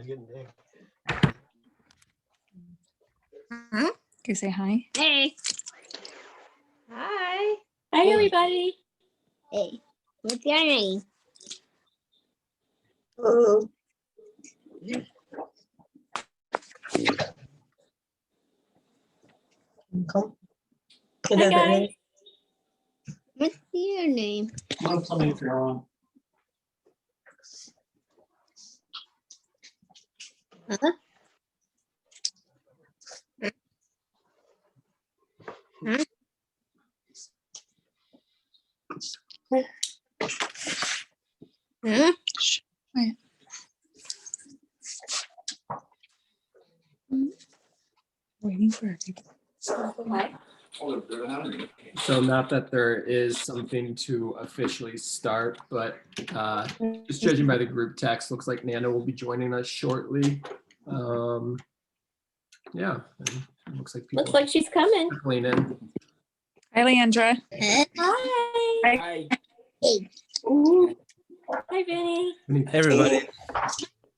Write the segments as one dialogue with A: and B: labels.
A: Getting big.
B: Can you say hi?
C: Hey. Hi. Hi, everybody.
D: Hey, what's your name?
A: Hello. Come.
C: Hi, guys.
D: What's your name?
A: Don't tell me if you're on.
D: Huh? Huh? Huh?
B: Wait. Waiting for
C: Hi.
E: So not that there is something to officially start, but just judging by the group text, looks like Nana will be joining us shortly. Yeah, and it looks like people
C: Looks like she's coming.
E: are trickling in.
B: Hi, Leandra.
D: Huh?
C: Hi.
D: Hey.
C: Ooh. Hi, Vinny.
E: Hey,
F: everybody.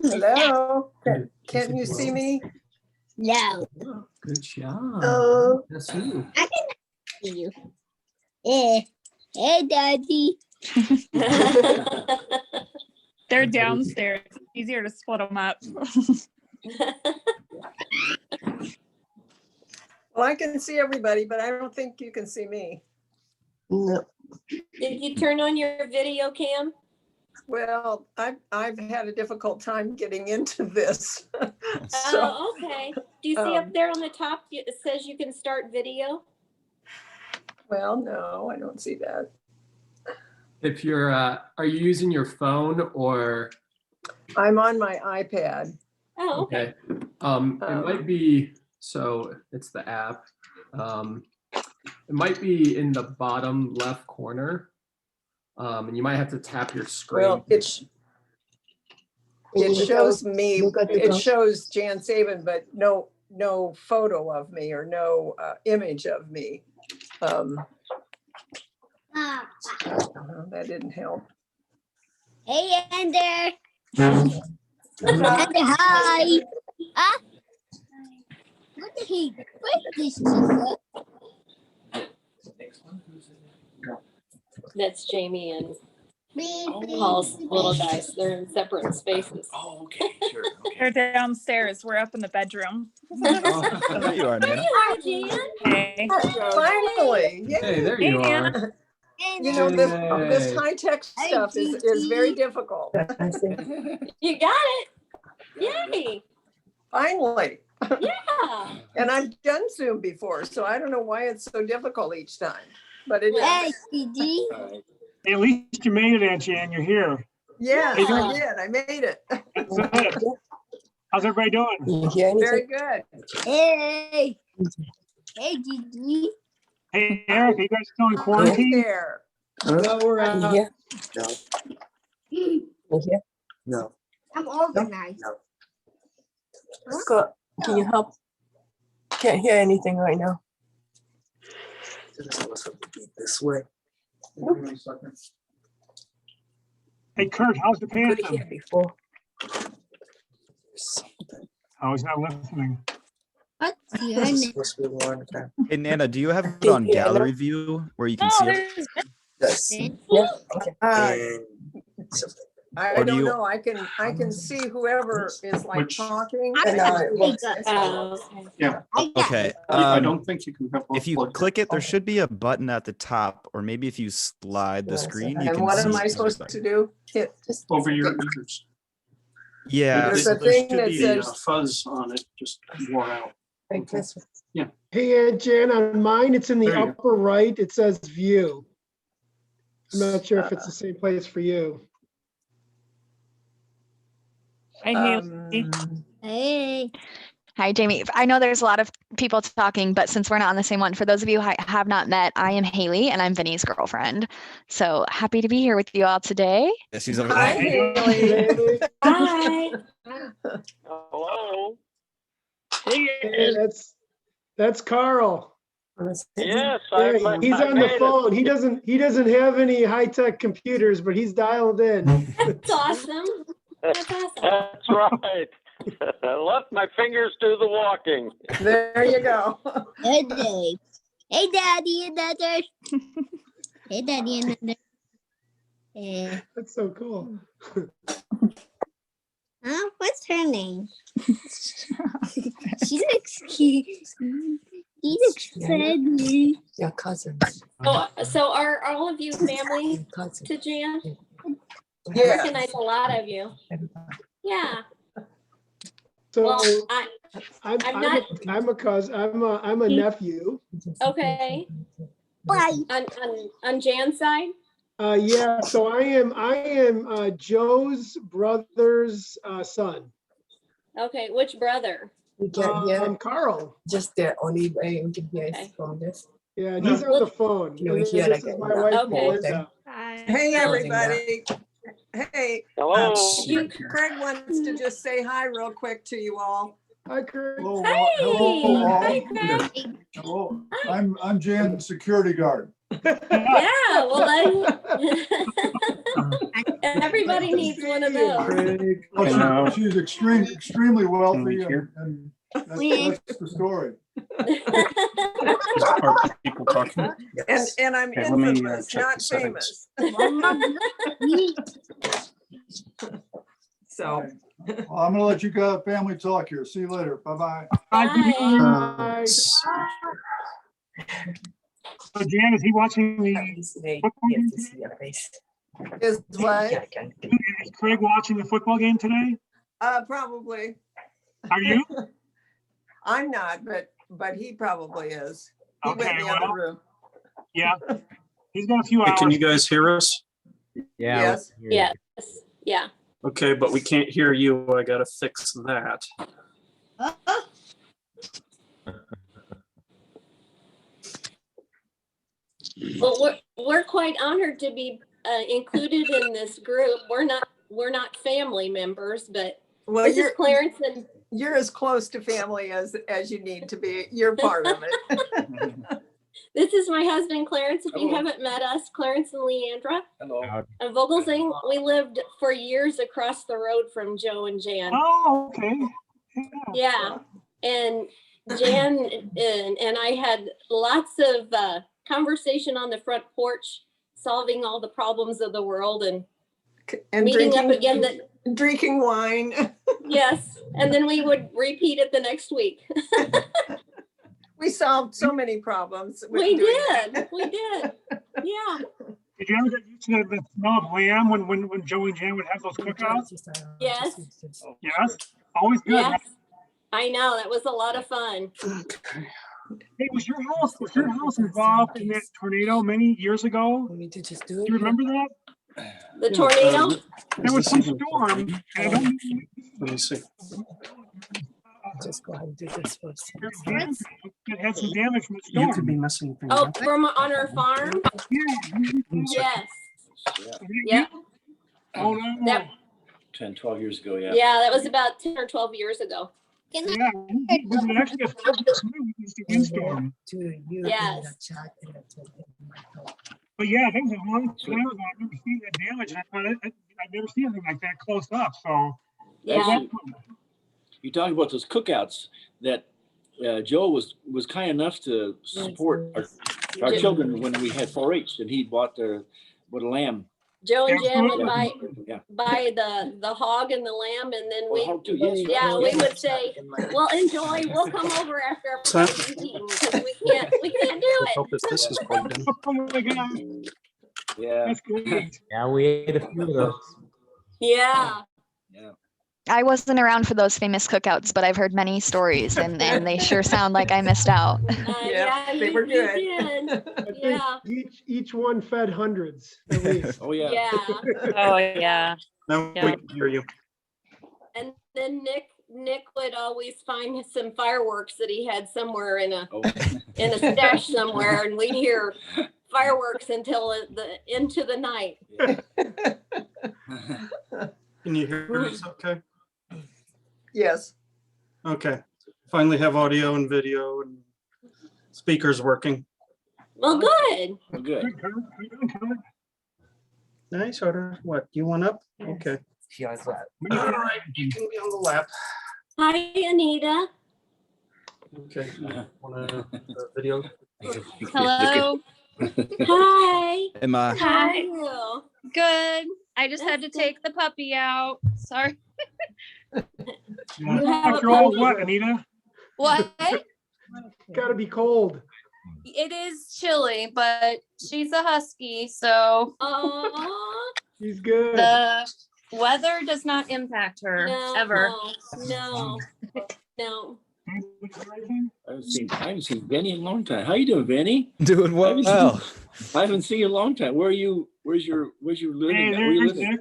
A: Hello. Can you see me?
D: No.
E: Good job.
A: Hello.
E: That's you.
D: I can see you. Hey. Hey, Daddy.
B: They're downstairs. It's easier to split them up.
A: Well, I can see everybody, but I don't think you can see me. No.
C: Did you turn on your video cam?
A: Well, I've had a difficult time getting into this. So,
C: Oh, okay. Do you see up there on the top, it says you can start video?
A: well, no, I don't see that.
E: If you're, are you using your phone or?
A: I'm on my iPad.
C: Oh, okay.
E: It might be, so it's the app. It might be in the bottom left corner. And you might have to tap your screen.
A: Well, it shows me, it shows Jan Saban, but no photo of me or no image of me. That didn't help.
D: Hey, Ender. Ender, hi. Huh? What the heck? What's this?
C: That's Jamie and
D: Beep,
C: Paul's
D: beep,
C: little
D: beep.
C: guys. They're in separate spaces.
F: Oh, okay, sure. Okay.
B: They're downstairs. We're up in the bedroom.
F: There you are, Nana.
C: Hi, Jan.
B: Hey.
A: Finally, yay.
E: Hey, there
B: Hey,
E: you
B: Nana.
E: are.
A: You know, this
E: Yay.
A: high-tech stuff is very difficult.
C: You got it. Yay.
A: Finally.
C: Yeah.
A: And I've done Zoom before, so I don't know why it's so difficult each time, but it
D: Hey,
A: is.
D: Gigi.
G: At least you made it, Aunt Jan. You're here.
A: Yes,
C: Yeah.
A: I did. I made it.
G: That's it. How's everybody doing?
A: Very good.
D: Hey. Hey, Gigi.
G: Hey, Eric, are you guys still in
A: Hi
G: quarantine?
A: there.
H: No, we're out.
I: Yeah. No. Yeah. No.
D: I'm organized.
I: Scott, can you help? Can't hear anything right now. This way.
G: Hey, Kurt, how's the
I: Could
G: phantom?
I: hear before.
G: Oh, he's not listening.
D: What's your name?
I: Supposed to be more in the time.
F: Hey, Nana, do you have it on gallery view where you can
B: Oh,
F: see it?
B: there's
I: Yes. Yeah. Okay.
A: Uh, I
F: Or do
A: don't
F: you-
A: know. I can see whoever is like
H: Which-
A: talking.
D: I
A: and
D: got
A: it
D: it.
A: looks-
C: Okay.
H: Yeah,
D: I got
F: Okay.
D: it.
H: I don't think you can have. both
F: If you
H: plugged in.
F: click it, there should be a button at the top, or maybe if you slide the
I: Yes,
F: screen, you
A: And
F: can
A: what
F: see
A: am I supposed to
F: everything.
A: do? Hit.
H: Over your ears.
F: Yeah.
A: There's
F: so
A: a
F: there
A: thing
F: should
A: that
F: be-
H: The
A: says-
H: fuzz on it just wore out.
I: Like this.
J: Hey, Aunt Jan, on mine, it's in the
H: There you go.
J: upper right. It says view. I'm not sure if it's the same place for you.
B: Hi, Haley.
D: Hey.
K: Hi, Jamie. I know there's a lot of people talking, but since we're not on the same one, for those of you who I have not met, I am Haley and I'm Vinny's girlfriend. So happy to be here with you all today.
F: Yeah, she's over
A: Hi,
F: there.
A: Haley.
C: Hi.
J: Hello. Hey, That's Carl.
L: Yes,
J: There, he's on the phone. He doesn't have any high-tech computers, but he's dialed in.
C: That's awesome. That's awesome.
L: That's right. I left my fingers do the walking.
A: There you go.
D: Hey, Dave. Hey, Daddy, another. Hey, Daddy, another.
J: That's so cool.
D: Huh? What's her name? She looks cute. She looks funny.
I: Yeah, cousins.
C: So are all of you family
I: Cousins.
C: to Jan? I
A: Yeah.
C: recognize a lot of you. Yeah.
J: So
C: Well,
J: I'm
C: not-
J: I'm a cousin. I'm a nephew.
C: Okay.
D: Bye.
C: On Jan's side?
J: Yeah. So I am Joe's brother's son.
C: Okay, which brother?
I: You can hear
J: Carl.
I: just the only way you can hear
C: Okay.
I: is from this.
J: Yeah, he's on the phone.
I: You
J: And
I: hear
J: this
I: like
J: is
I: a-
J: my wife,
C: Okay.
J: Melissa.
A: Hey, everybody. Hey,
L: Hello.
A: Craig wants to just say hi real quick to you all.
J: Hi, Kurt.
C: Hey, hi, Craig.
H: Hello, I'm Jan, security guard.
C: Yeah, well, everybody needs one of those.
H: Well, she's extremely wealthy and that's the story.
L: People talking.
A: And I'm
L: Okay, let me,
A: infamous,
L: check
A: not
L: the settings.
A: famous. So,
H: Well, I'm gonna let you go family talk here. See you later. Bye-bye.
C: Bye.
G: So Jan, is he watching the,
I: They
G: football
I: get
G: game
I: to see your face.
A: is what?
I: Yeah, I can.
G: is Craig watching the football game today?
A: Probably.
G: Are you?
A: I'm not, but he probably is. He went in
G: Okay,
A: the other
G: well,
A: room.
G: yeah. He's got a few hours.
L: Can you guys hear us?
A: Yes.
C: Yes, yeah.
L: Okay, but we can't hear you. I gotta fix that.
C: Well, we're quite honored to be included in this group. We're not family members, but
A: Well,
C: this is Clarence and
A: you're as close to family as you need to be. You're part of it.
C: this is my husband Clarence. If you
A: Hello.
C: haven't met us, Clarence and Leandra.
L: Hello.
C: And Vogelsang, we lived for years across the road from Joe and Jan.
G: Oh, okay.
C: Yeah, and Jan and I had lots of conversation on the front porch, solving all the problems of the world and
A: And
C: meeting up again.
A: drinking wine.
C: Yes, and then we would repeat it the next week.
A: We solved so many problems. with
C: We
A: doing
C: did,
A: that.
C: we did. Yeah,
G: Did you ever get used to the smell of lamb when Joey and Jan would have those cookouts?
C: Yes.
G: Yes, always good.
C: yes. I know, that was a lot of fun.
G: Hey, was your house involved in that tornado many years ago?
I: We need to just
G: Do
I: do it.
G: you remember that?
C: The tornado?
G: There was some storm, and I don't.
L: Let me see.
I: Just go ahead and do this first.
G: It had some damage from the
L: You could
G: storm.
L: be missing things.
C: Oh, from on our farm?
G: Yeah.
C: Yes.
G: Yeah.
C: Yep.
G: Oh, no.
C: That,
L: 10, 12 years ago,
C: yeah, that was about 10 or 12 years ago.
G: Yeah. It was actually a windstorm.
I: To you.
C: Yes.
I: in the chat and that's what I thought.
G: But yeah, that was a long time ago. I've never seen that damage. And I thought I've never seen anything like that close up. So.
C: Yeah.
M: You talk about those cookouts that Joe was kind enough to support our children when we had 4-H, and he bought a lamb.
C: Joe and Jan would
M: Yeah.
C: buy the hog and the lamb, and then we,
M: hog too, yes.
C: yeah, we would say, well, enjoy, we'll come over after everybody's eaten, because we can't do it.
L: Hope that this is plugged in.
G: Oh my God.
M: Yeah.
G: That's great.
N: Yeah, we ate a few of those.
C: Yeah.
K: I wasn't around for those famous cookouts, but I've heard many stories and they sure sound like I missed out.
C: Yeah,
A: they
C: you
A: were good.
C: did.
J: I think
C: Yeah.
J: each one fed hundreds at least.
M: Oh, yeah.
C: Yeah.
B: Oh, yeah.
L: Now we
B: Yeah.
L: can hear you.
C: And then Nick would always find some fireworks that he had somewhere in a
M: Oh.
C: stash somewhere, and we'd hear fireworks until into the night.
L: Can you hear us okay?
A: Yes.
L: Okay. Finally have audio and video and
N: Speaker's working.
C: Well, good.
M: Well, good.
G: Good, Kurt. How you doing, Kurt?
N: Nice, Otter. What, you want up? Okay.
G: What do you
N: All
G: think?
N: right, you can be on the lap.
C: Hi, Anita.
N: Okay. Want a video?
B: Hello.
C: Hi.
F: Emma,
C: How are you?
B: Good. I just had to take the puppy out. Sorry.
G: Yeah.
C: have
G: After
C: a
G: all,
C: puppy?
G: what, Anita?
B: What?
J: Gotta be cold.
B: It is chilly, but she's a husky, so
C: Oh,
J: She's good.
B: the weather does not impact her ever.
C: No.
M: I haven't seen Benny in a long time. How you doing, Benny?
F: doing well.
M: I haven't seen you in a long time. Where are you? Where's your living?
G: Hey,
M: Where you
G: there's
M: living?
G: Nick.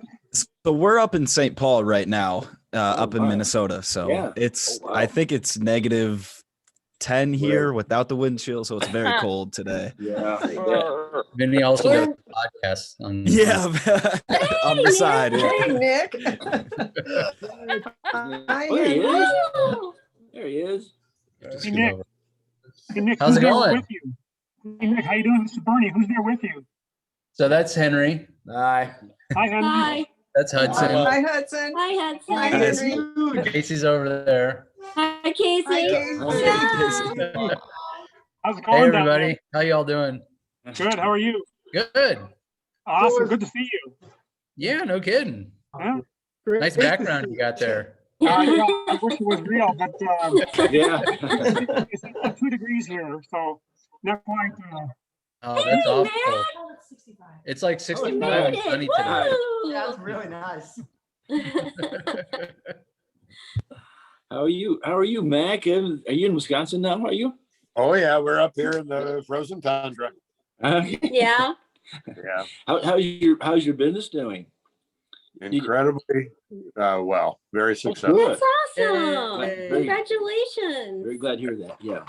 F: So we're up in St. Paul right now, up in
M: wow.
F: Minnesota. So
M: Yeah.
F: it's,
M: Oh, wow.
F: I think it's negative 10 here without the wind chill. So it's very cold today.
M: Yeah. I bet.
O: Vinny also
C: We're-
O: does a podcast on.
F: Yeah, on the side.
A: Hey,
F: Yeah.
A: Nick. Hi,
M: Oh, there he
A: Henry.
M: is.
C: Oh,
M: There he is.
G: Hey, Nick. Hey, Nick,
O: How's
G: who's
O: it
G: there
O: going?
G: with you? Hey, Nick, how you doing? Mr. Bernie, who's there with you?
O: So that's Henry.
N: Hi.
G: Hi, Henry.
C: hi.
O: That's Hudson.
A: Hi, Hudson.
C: Hi, Hudson.
A: Hi, Henry.
O: Casey's over there.
C: Hi, Casey.
A: Hi, Casey.
C: Yeah.
G: How's it
O: Hey
G: going down
O: everybody, how y'all doing?
G: there? Good, how are you?
O: Good.
G: Awesome, good to see you.
O: Yeah, no kidding.
G: Huh?
J: Great
O: Nice
J: to
O: background you got there.
G: Yeah, I wish it was real, but
M: Yeah.
G: it's 2 degrees here, so not quite.
O: Oh, that's
C: Hey,
O: awful. It's like
C: You
O: 65
C: made
O: and
C: it.
O: sunny today.
C: Woo.
H: really nice.
M: How are you? How are you, Mac? Are you in Wisconsin now? Are you?
L: Oh, yeah, we're up here in the frozen tundra.
C: Yeah.
L: Yeah,
M: How's your business doing?
L: incredibly well, very successful.
M: Good.
C: That's awesome.
M: Very-
C: Congratulations.
M: Very glad to hear that. Yeah.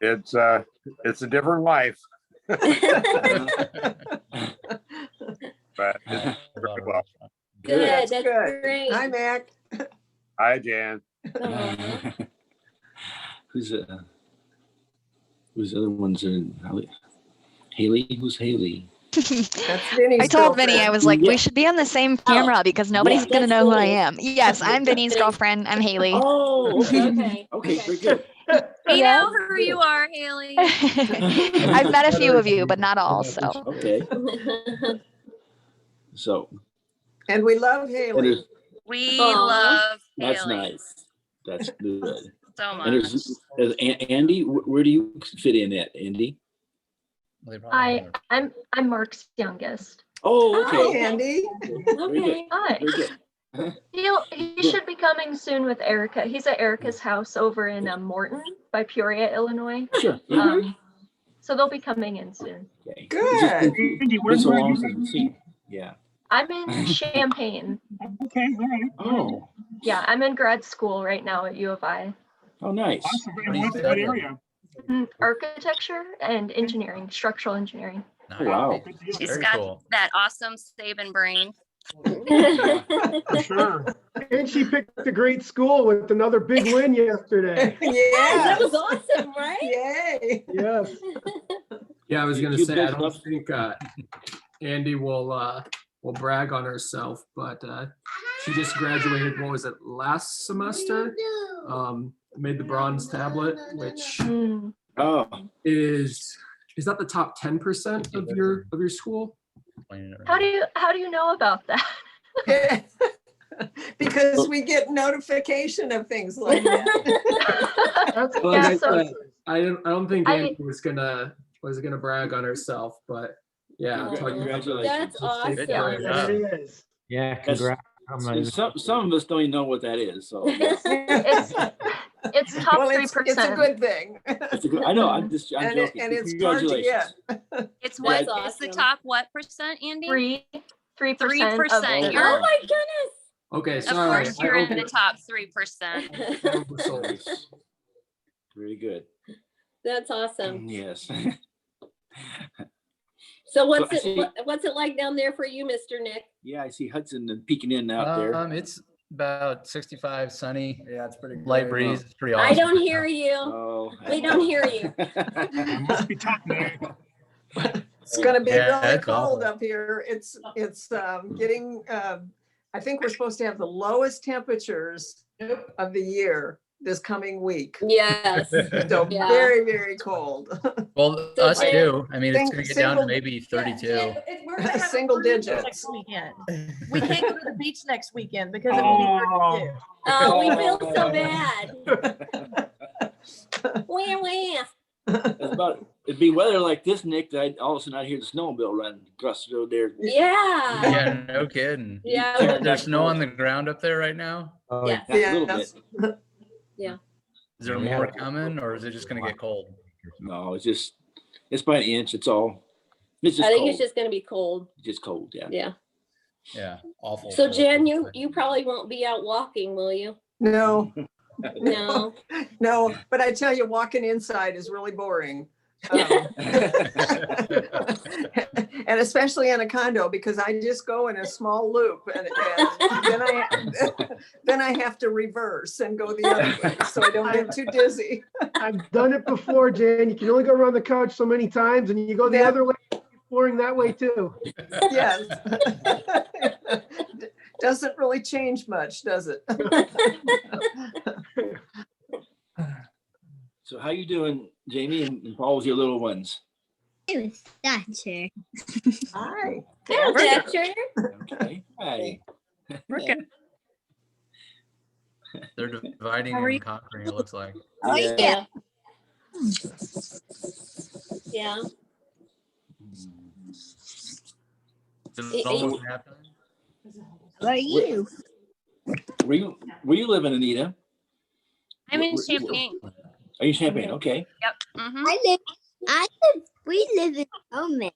L: It's a different life, but it's very well.
C: Good.
A: That's
C: That's
A: good.
C: great.
A: Hi, Mac.
L: Hi, Jan.
C: Oh.
M: Who's the other ones? Haley? Who's Haley?
A: That's Vinny's
K: I told Vinny, I
A: girlfriend.
K: was like,
M: Yeah.
K: we should be on the same camera because nobody's
C: Yeah,
K: gonna
C: that's
K: know who I
C: Vinny.
K: am. Yes, I'm Vinny's girlfriend. I'm Haley.
M: Oh, okay.
C: Okay.
M: Okay, very good.
B: We
K: Yeah.
B: know who you are, Haley.
K: I've met a few of you, but not all. So
M: Okay. So,
A: And we love
M: and
A: Haley.
M: there's-
B: We
C: Aw.
B: love
M: that's
B: Haley
M: nice. That's good.
B: so
M: And
B: much.
M: there's Andy. Where do you fit in at, Andy?
P: I'm Mark's youngest.
M: Oh,
A: Hi,
M: okay.
A: Andy.
M: Very good.
P: Hi.
M: Very good.
P: He should be coming soon with Erica. He's at Erica's house over in Morton by Peoria, Illinois.
M: Sure.
P: So they'll be coming in soon.
M: Okay.
A: Good.
G: Andy,
M: Been
G: where's
M: so
G: where
M: long
G: you?
M: since we've seen. Yeah.
P: I'm in Champaign.
G: Okay, all right.
M: Oh.
P: Yeah, I'm in grad school right now at U of I.
M: Oh, nice.
G: Awesome. And what's that area?
P: Architecture and engineering, structural engineering.
M: Oh, wow.
G: Good deal.
B: She's
O: Very
B: got
O: cool.
B: that awesome Saban brain.
G: For sure.
J: And she picked a great school with another big win yesterday.
C: That
A: Yeah.
C: was awesome, right?
A: Yay.
J: Yes.
E: Yeah, I was gonna
M: You
E: say, I
M: built
E: don't
M: up-
E: think Andy will brag on herself, but she just graduated, what was it, last semester? Made the bronze tablet, which
M: Oh,
E: is that the top 10% of your school?
P: How do you know about that?
A: Because we get notification of things like that.
J: That's
E: Well,
P: Yeah,
E: I,
P: so-
E: I don't think
P: I-
E: Andy was gonna brag on herself, but yeah.
C: Oh,
E: talking-
C: That's awesome.
O: Good job.
J: There it is.
N: Yeah,
M: That's-
N: congrats.
M: and some of us don't even know what that is. So
P: It's top
A: Well,
P: 3%.
A: it's a good thing.
M: I know. I'm
A: And
M: joking.
A: and it's hard to get.
M: Congratulations.
B: It's what is
C: That's
B: the
C: awesome.
B: top what percent, Andy?
P: 3%.
B: 3%.
P: Of
B: You're-
C: Oh my goodness.
E: Okay,
B: Of
E: sorry.
B: course, you're in the top 3%.
M: Very good.
C: That's awesome.
M: Yes.
C: So what's
M: So I see-
C: what's it like down there for you, Mr. Nick?
M: Yeah, I see Hudson peeking in out there.
O: It's about 65, sunny,
F: Yeah, it's pretty
O: light
F: great.
O: breeze. It's pretty awesome.
C: I don't hear you.
M: Oh.
C: We don't hear you.
G: It must be tough, man.
A: It's gonna be
O: Yeah,
A: really
O: it's
A: cold
O: awful.
A: up here. It's getting, I think we're supposed to have the lowest temperatures of the year this coming week.
C: Yes.
A: So
C: Yeah.
A: very, very cold.
O: Well,
C: So
O: us
C: Jan-
O: too. I mean, it's
A: Sing-
O: gonna get down to
A: single-
O: maybe 32.
Q: We're gonna have a
A: Single
Q: cruise
A: digits.
Q: Next weekend. We can't go to the beach next weekend because it will be 32.
C: Oh, we feel so bad. Wah, wah.
M: It'd be weather like this, Nick, that all of a sudden I'd hear the snowmobile running across the road there.
C: Yeah.
O: Yeah, no kidding.
C: Yeah.
O: There's snow on the ground up there right now.
C: Yeah.
M: A little bit.
C: Yeah.
O: Is there more coming, or is it just gonna get cold?
M: No, it's by an inch. It's all. It's just
C: I think
M: cold.
C: it's just gonna be cold.
M: Just cold. Yeah.
C: Yeah.
O: Yeah, awful.
C: So Jan, you probably won't be out walking, will you?
A: No,
C: No.
A: no, but I tell you, walking inside is really boring. And especially in a condo, because I just go in a small loop and then I have to reverse and go the other way, so I don't get too dizzy.
J: I've done it before, Jan. You can only go around the couch so many times, and you go the
A: Yeah.
J: other way, exploring that way too.
A: Yes. Doesn't really change much, does it?
M: So how you doing, Jamie and Paul, with your little ones?
D: It was Thatcher.
A: Hi.
C: Hello, Thatcher.
M: Okay. Hi.
B: We're good.
O: They're dividing
B: How are you?
O: and conquering, it looks like.
D: Oh,
M: Yeah.
D: yeah.
C: Yeah.
O: Is it almost halftime?
D: How are you?
M: Where you living, Anita?
B: I'm in Champaign.
M: Are you in Champaign? Okay.
B: Yep. Mm-hmm.
D: We live in Omen.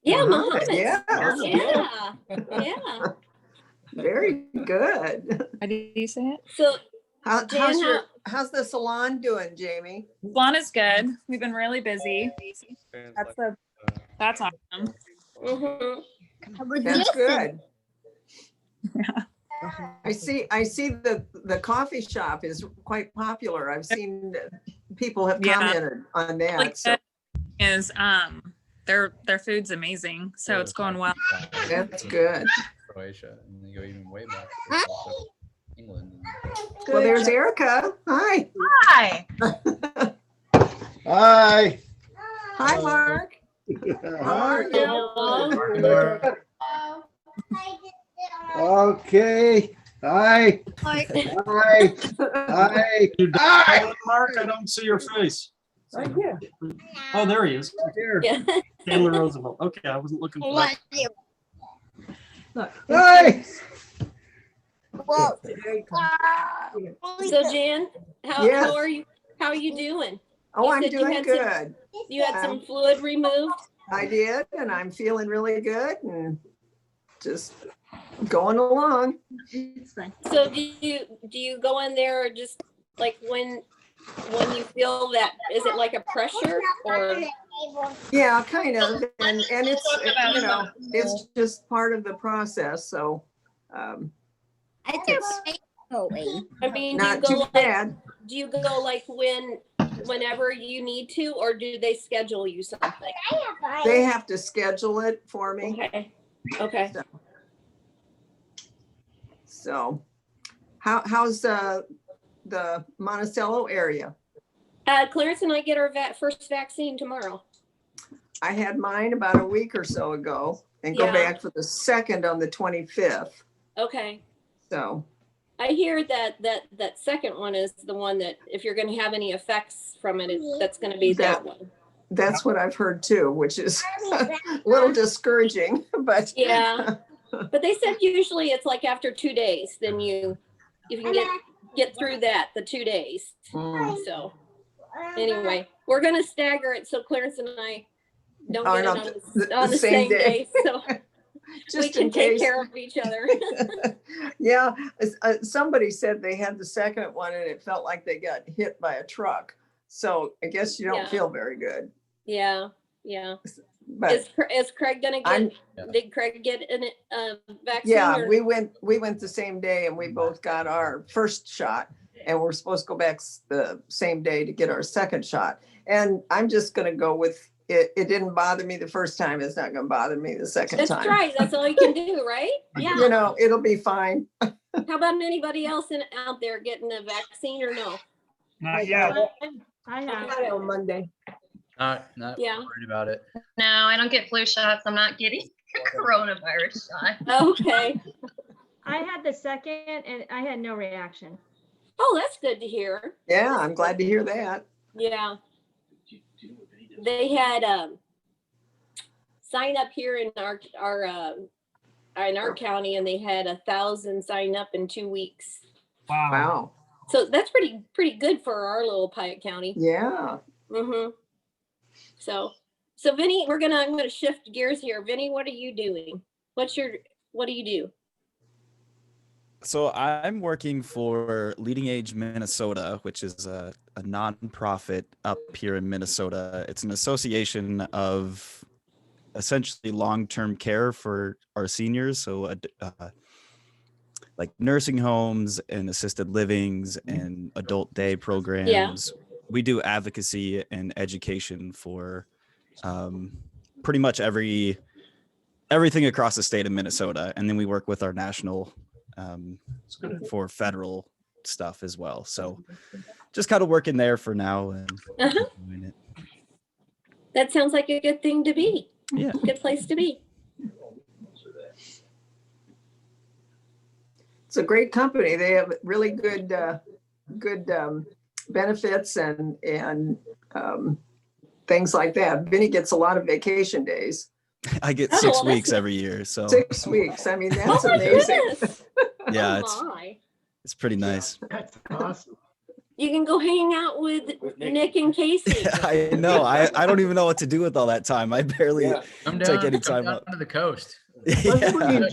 C: Yeah,
A: Muhammad,
C: Muhammad.
A: yeah.
C: Yeah.
A: Very good.
B: How do you say it?
C: So
A: How's how's the salon doing, Jamie?
B: Salon is good. We've been really busy. That's awesome.
C: mhm.
A: That's good. I see the coffee shop is quite popular. I've seen people have
B: Yeah.
A: commented on that.
B: Like
A: So
B: is their food's amazing, so it's going well.
A: that's good.
O: Croatia, and they go even way back. to England.
A: Well, there's Erica. Hi.
Q: Hi.
H: Hi.
A: Hi, Mark. How are you?
C: Hello.
H: Okay. Hi. Hi. Hi. Hi.
E: Mark, I don't see your face.
A: Right here.
E: Oh, there he is.
H: Here.
C: Yeah.
E: Chandler Roosevelt. Okay, I wasn't looking for that.
A: Look.
H: Hi.
D: Whoa.
C: So Jan,
A: Yes.
C: how are you? How are you doing?
A: Oh,
C: You
A: I'm
C: said you
A: doing
C: had some-
A: good.
C: You had some fluid removed?
A: I did, and I'm feeling really good and just going along.
C: So do you go in there just like when you feel that, is it like a pressure or?
A: Yeah, kind of. And it's, you know, it's just part of the process. So
D: I just going.
C: I mean, do you
A: not
C: go
A: too
C: like,
A: bad.
C: do you go like whenever you need to, or do they schedule you something?
A: They have to schedule it for me.
C: Okay. Okay.
A: So how's the Monticello area?
C: Clarence and I get our first vaccine tomorrow.
A: I had mine about a week or so ago and go
C: Yeah.
A: back for the second on the 25th.
C: Okay.
A: So
C: I hear that second one is the one that if you're going to have any effects from it, that's going to be that one.
A: that's what I've heard too, which is a little discouraging, but
C: Yeah. But they said usually it's like after 2 days, then if you can get through the 2 days. So anyway, we're going to stagger it so Clarence and I don't
A: Oh,
C: get
A: not
C: it on the same day. So we
A: just
C: can
A: in
C: take
A: case.
C: care of each other.
A: Yeah, somebody said they had the second one and it felt like they got hit by a truck. So I guess you don't
C: Yeah.
A: feel very good.
C: Yeah. Yeah.
A: but
C: Is Craig gonna
A: I'm-
C: get, did Craig get a vaccine?
A: yeah,
C: or-
A: we went the same day and we both got our first shot. And we're supposed to go back the same day to get our second shot. And I'm just gonna go with it. It didn't bother me the first time. It's not gonna bother me the second
C: That's
A: time.
C: right. That's all you can do, right? Yeah.
A: You know, it'll be fine.
C: How about anybody else out there getting a vaccine or no?
G: Not yet.
Q: I
I: I
Q: have.
I: got it on Monday.
O: Not
C: Yeah.
O: worried about it.
B: No, I don't get flu shots. I'm not getting a coronavirus shot.
C: Okay.
Q: I had the second and I had no reaction.
C: Oh, that's good to hear.
A: Yeah, I'm glad to hear that.
C: Yeah. They had sign up here in our county, and they had 1,000 sign up in 2 weeks.
G: Wow.
A: Wow.
C: So that's pretty good for our little Pike County.
A: Yeah.
C: Mm-hmm. So Vinny, I'm gonna shift gears here. Vinny, what are you doing? What do you do?
F: So I'm working for Leading Age Minnesota, which is a nonprofit up here in Minnesota. It's an association of essentially long-term care for our seniors. So like nursing homes and assisted livings and adult day programs. We do advocacy and education for pretty much everything across the state of Minnesota. And then we work with our national for federal stuff as well. So just kind of working there for now and doing it.
C: That sounds like a good thing to be.
F: Yeah.
C: Good place to be.
A: It's a great company. They have really good benefits and things like that. Vinny gets a lot of vacation days.
F: I get
C: Oh,
F: 6
C: that's
F: weeks
C: nice.
F: every year. So
A: 6 weeks. I mean, that's
C: Oh my
A: amazing.
C: goodness.
F: yeah,
C: Oh my.
F: it's pretty nice.
J: That's awesome.
C: You can go hang out with Nick and Casey.
F: I know. I don't even know what to do with all that time. I barely
O: Come
F: take
O: down,
F: any
O: come
F: time
O: down
F: up.
O: to the coast.
J: Especially in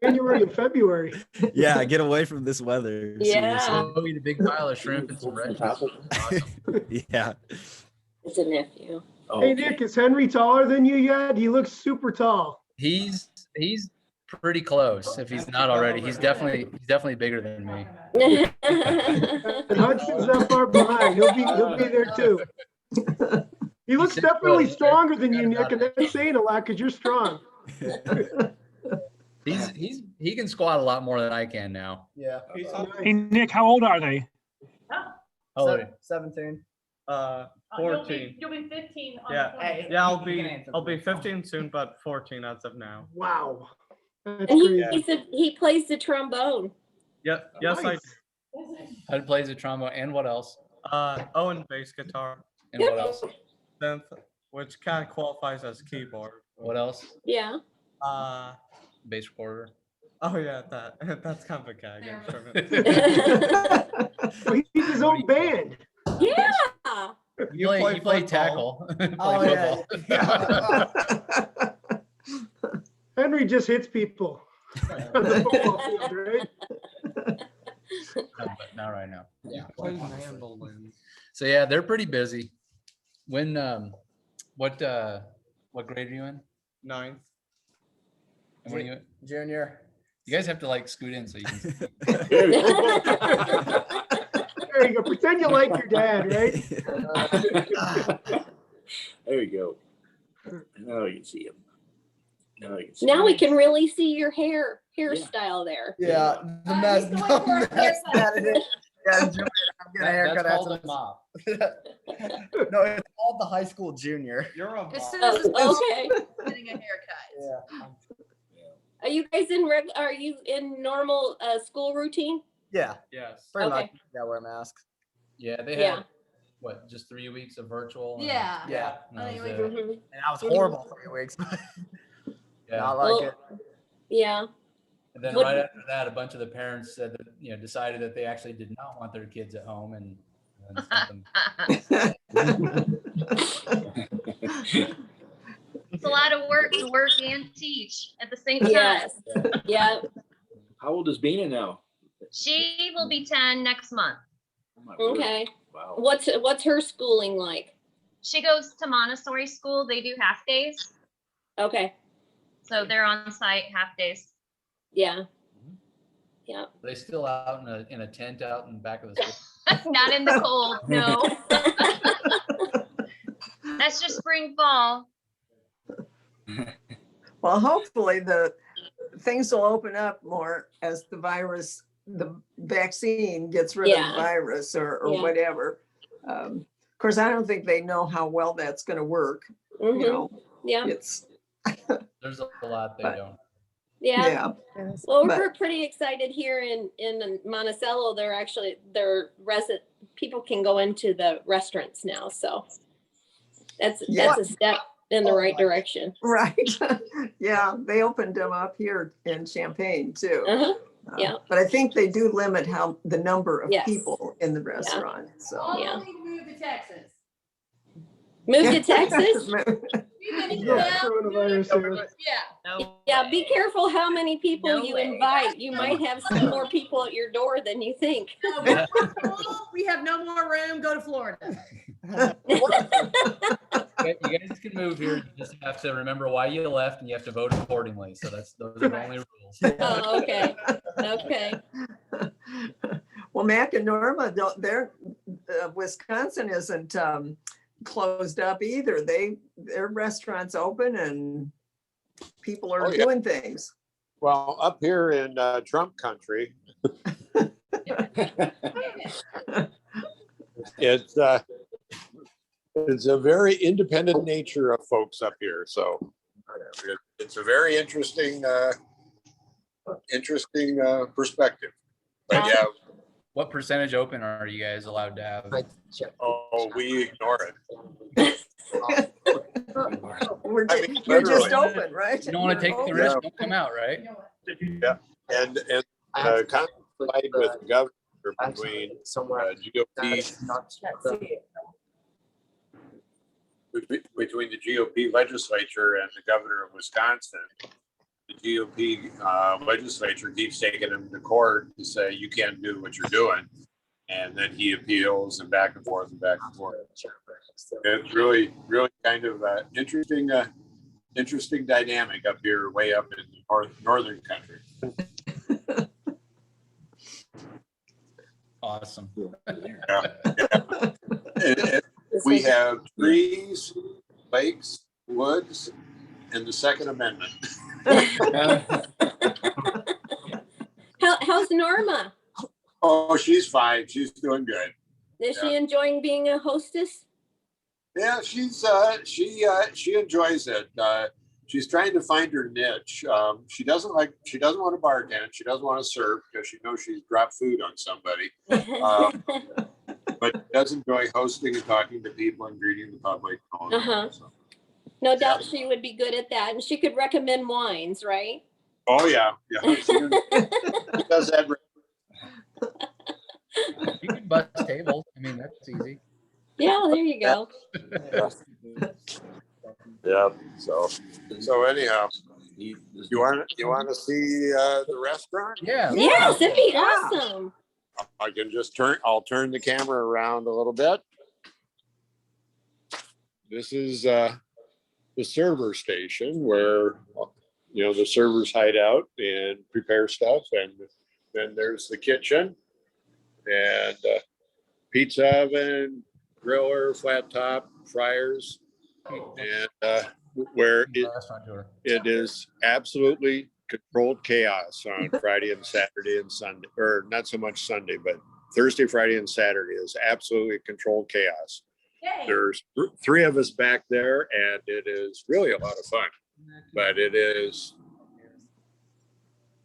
J: January and February.
F: Yeah, get away from this weather.
C: Yeah.
F: seriously.
O: Go eat a big pile of shrimp and some red. Awesome.
F: Yeah.
C: It's a nephew.
M: Oh,
J: Hey,
M: okay.
J: Nick, is Henry taller than you yet? He looks super tall.
O: He's pretty close. If he's not already, he's definitely bigger than me.
J: And Hudson's not far behind. He'll be there too. He looks definitely stronger than you, Nick, and that's saying a lot because you're strong.
O: He can squat a lot more than I can now.
N: Yeah.
G: Hey, Nick, how old are they?
O: Oh,
N: 17.
R: 14.
Q: You'll be 15 on
R: Yeah,
Q: the 20th.
R: yeah, I'll be 15 soon, but 14 as of now.
J: Wow. That's
C: And
J: crazy.
C: he plays the trombone.
R: Yep, yes,
J: Nice.
O: I plays the trombone and what else?
R: Owen bass guitar,
O: And what else?
R: synth, which kind of qualifies as keyboard.
O: What else?
C: Yeah.
O: Bass recorder.
R: Oh yeah, that's kind of a gag instrument.
J: Oh, he's his own band.
C: Yeah.
O: You play tackle. Play
N: Oh, yeah.
O: football.
J: Henry just hits people on the football field, right?
O: No, but not right now. Yeah.
R: Plays mandolin.
O: So yeah, they're pretty busy. When what grade are you in?
R: 9th.
O: And what are you?
N: Junior.
O: You guys have to like scoot in so you can.
J: There you go. Pretend you like your dad, right?
M: There you go. Now you can see him. Now you can see
C: Now
M: him.
C: we can really see your hairstyle there.
N: Yeah, the mess. The mess that it is. Yeah, Junior. I'm getting a haircut
O: That's
N: after
O: called a
N: this.
O: mop.
N: No, it's called the high school junior.
R: You're a
Q: As soon
R: mom.
Q: as it's
C: Okay.
Q: getting a haircut.
N: Yeah.
C: Are you guys are you in normal school routine?
N: Yeah,
R: Yes.
N: pretty
C: Okay.
N: much. Yeah, wear masks.
O: Yeah, they
C: Yeah.
O: had what, just 3 weeks of virtual? and-
Q: Yeah.
N: Yeah.
O: and that was
Q: I think
O: it.
C: Mhm.
N: And I was horrible 3 weeks.
O: Yeah.
N: Not like
C: Well,
N: it.
C: Yeah.
O: And then
C: What-
O: right after that, a bunch of the parents said that, decided that they actually did not want their kids at home and sent them.
B: It's a lot of work to work and teach at the same time.
C: Yes. Yeah.
M: How old is Bina now?
B: She will be 10 next month.
M: Oh my word.
C: Okay.
M: Wow.
C: What's her schooling like?
B: She goes to Montessori school. They do half days.
C: Okay,
B: So they're on site half days.
C: yeah. Yeah.
O: Are they still out in a tent out in the back of the school?
B: Not in the cold, no. That's just spring, fall.
A: Well, hopefully the things will open up more as the vaccine gets rid of
C: Yeah.
A: the virus or
C: Yeah.
A: whatever. Of course, I don't think they know how well that's going to work.
C: Mhm.
A: You know,
C: Yeah.
A: it's,
O: There's a lot they don't.
C: Yeah.
A: yeah.
C: Well,
A: But-
C: we're pretty excited here in Monticello. They're people can go into the restaurants now. So that's a step in the right direction.
A: Right. Yeah, they opened them up here in Champaign too.
C: Uh-huh. Yeah.
A: But I think they do limit the number of
C: Yes.
A: people in the restaurant. So
C: Yeah.
Q: Move to Texas.
C: Move to Texas?
J: Coronavirus here.
Q: Yeah.
C: Yeah, be careful how many people
Q: No
C: you
Q: way.
C: invite. You might have some more people at your door than you think.
Q: We have no more room. Go to Florida.
O: You guys can move here. You just have to remember why you left, and you have to vote accordingly. So those are the only rules.
C: Oh, okay. Okay.
A: Well, Mac and Norma, Wisconsin isn't closed up either. Their restaurants open and people are doing things.
S: Well, up here in Trump country, it's a very independent nature of folks up here. So it's a very interesting perspective. But yeah,
O: What percentage open are you guys allowed to have?
S: we ignore it.
A: You're just
S: literally.
A: open, right?
O: You don't want to take the risk, don't come out, right?
S: Yeah, and conflict with the governor between between the GOP legislature and the governor of Wisconsin. The GOP legislature keeps taking him to court to say you can't do what you're doing, and then he appeals and back and forth and back and forth. It's really kind of interesting dynamic up here, way up in the northern country.
O: Awesome.
S: We have trees, lakes, woods, and the Second Amendment.
C: How's Norma?
S: Oh, she's fine. She's doing good.
C: Is she enjoying being a hostess?
S: Yeah, she enjoys it. She's trying to find her niche. She doesn't want to bartend. She doesn't want to serve because she knows she's dropped food on somebody. But does enjoy hosting and talking to people and greeting the public.
C: Uh-huh. No doubt she would be good at that, and she could recommend wines, right?
S: Oh yeah. She does that.
O: You can bust tables. I mean, that's easy.
C: Yeah, there you go.
S: Yeah. So anyhow, you want to see the restaurant?
O: Yeah.
C: Yes, it'd be awesome.
S: I can just I'll turn the camera around a little bit. This is the server station where the servers hide out and prepare stuff, and then there's the kitchen and pizza oven, griller, flat top, fryers, and where it is absolutely controlled chaos on Friday and Saturday and Sunday, or not so much Sunday, but Thursday, Friday, and Saturday is absolutely controlled chaos.
Q: Yay.
S: There's 3 of us back there, and it is really a lot of fun, but it is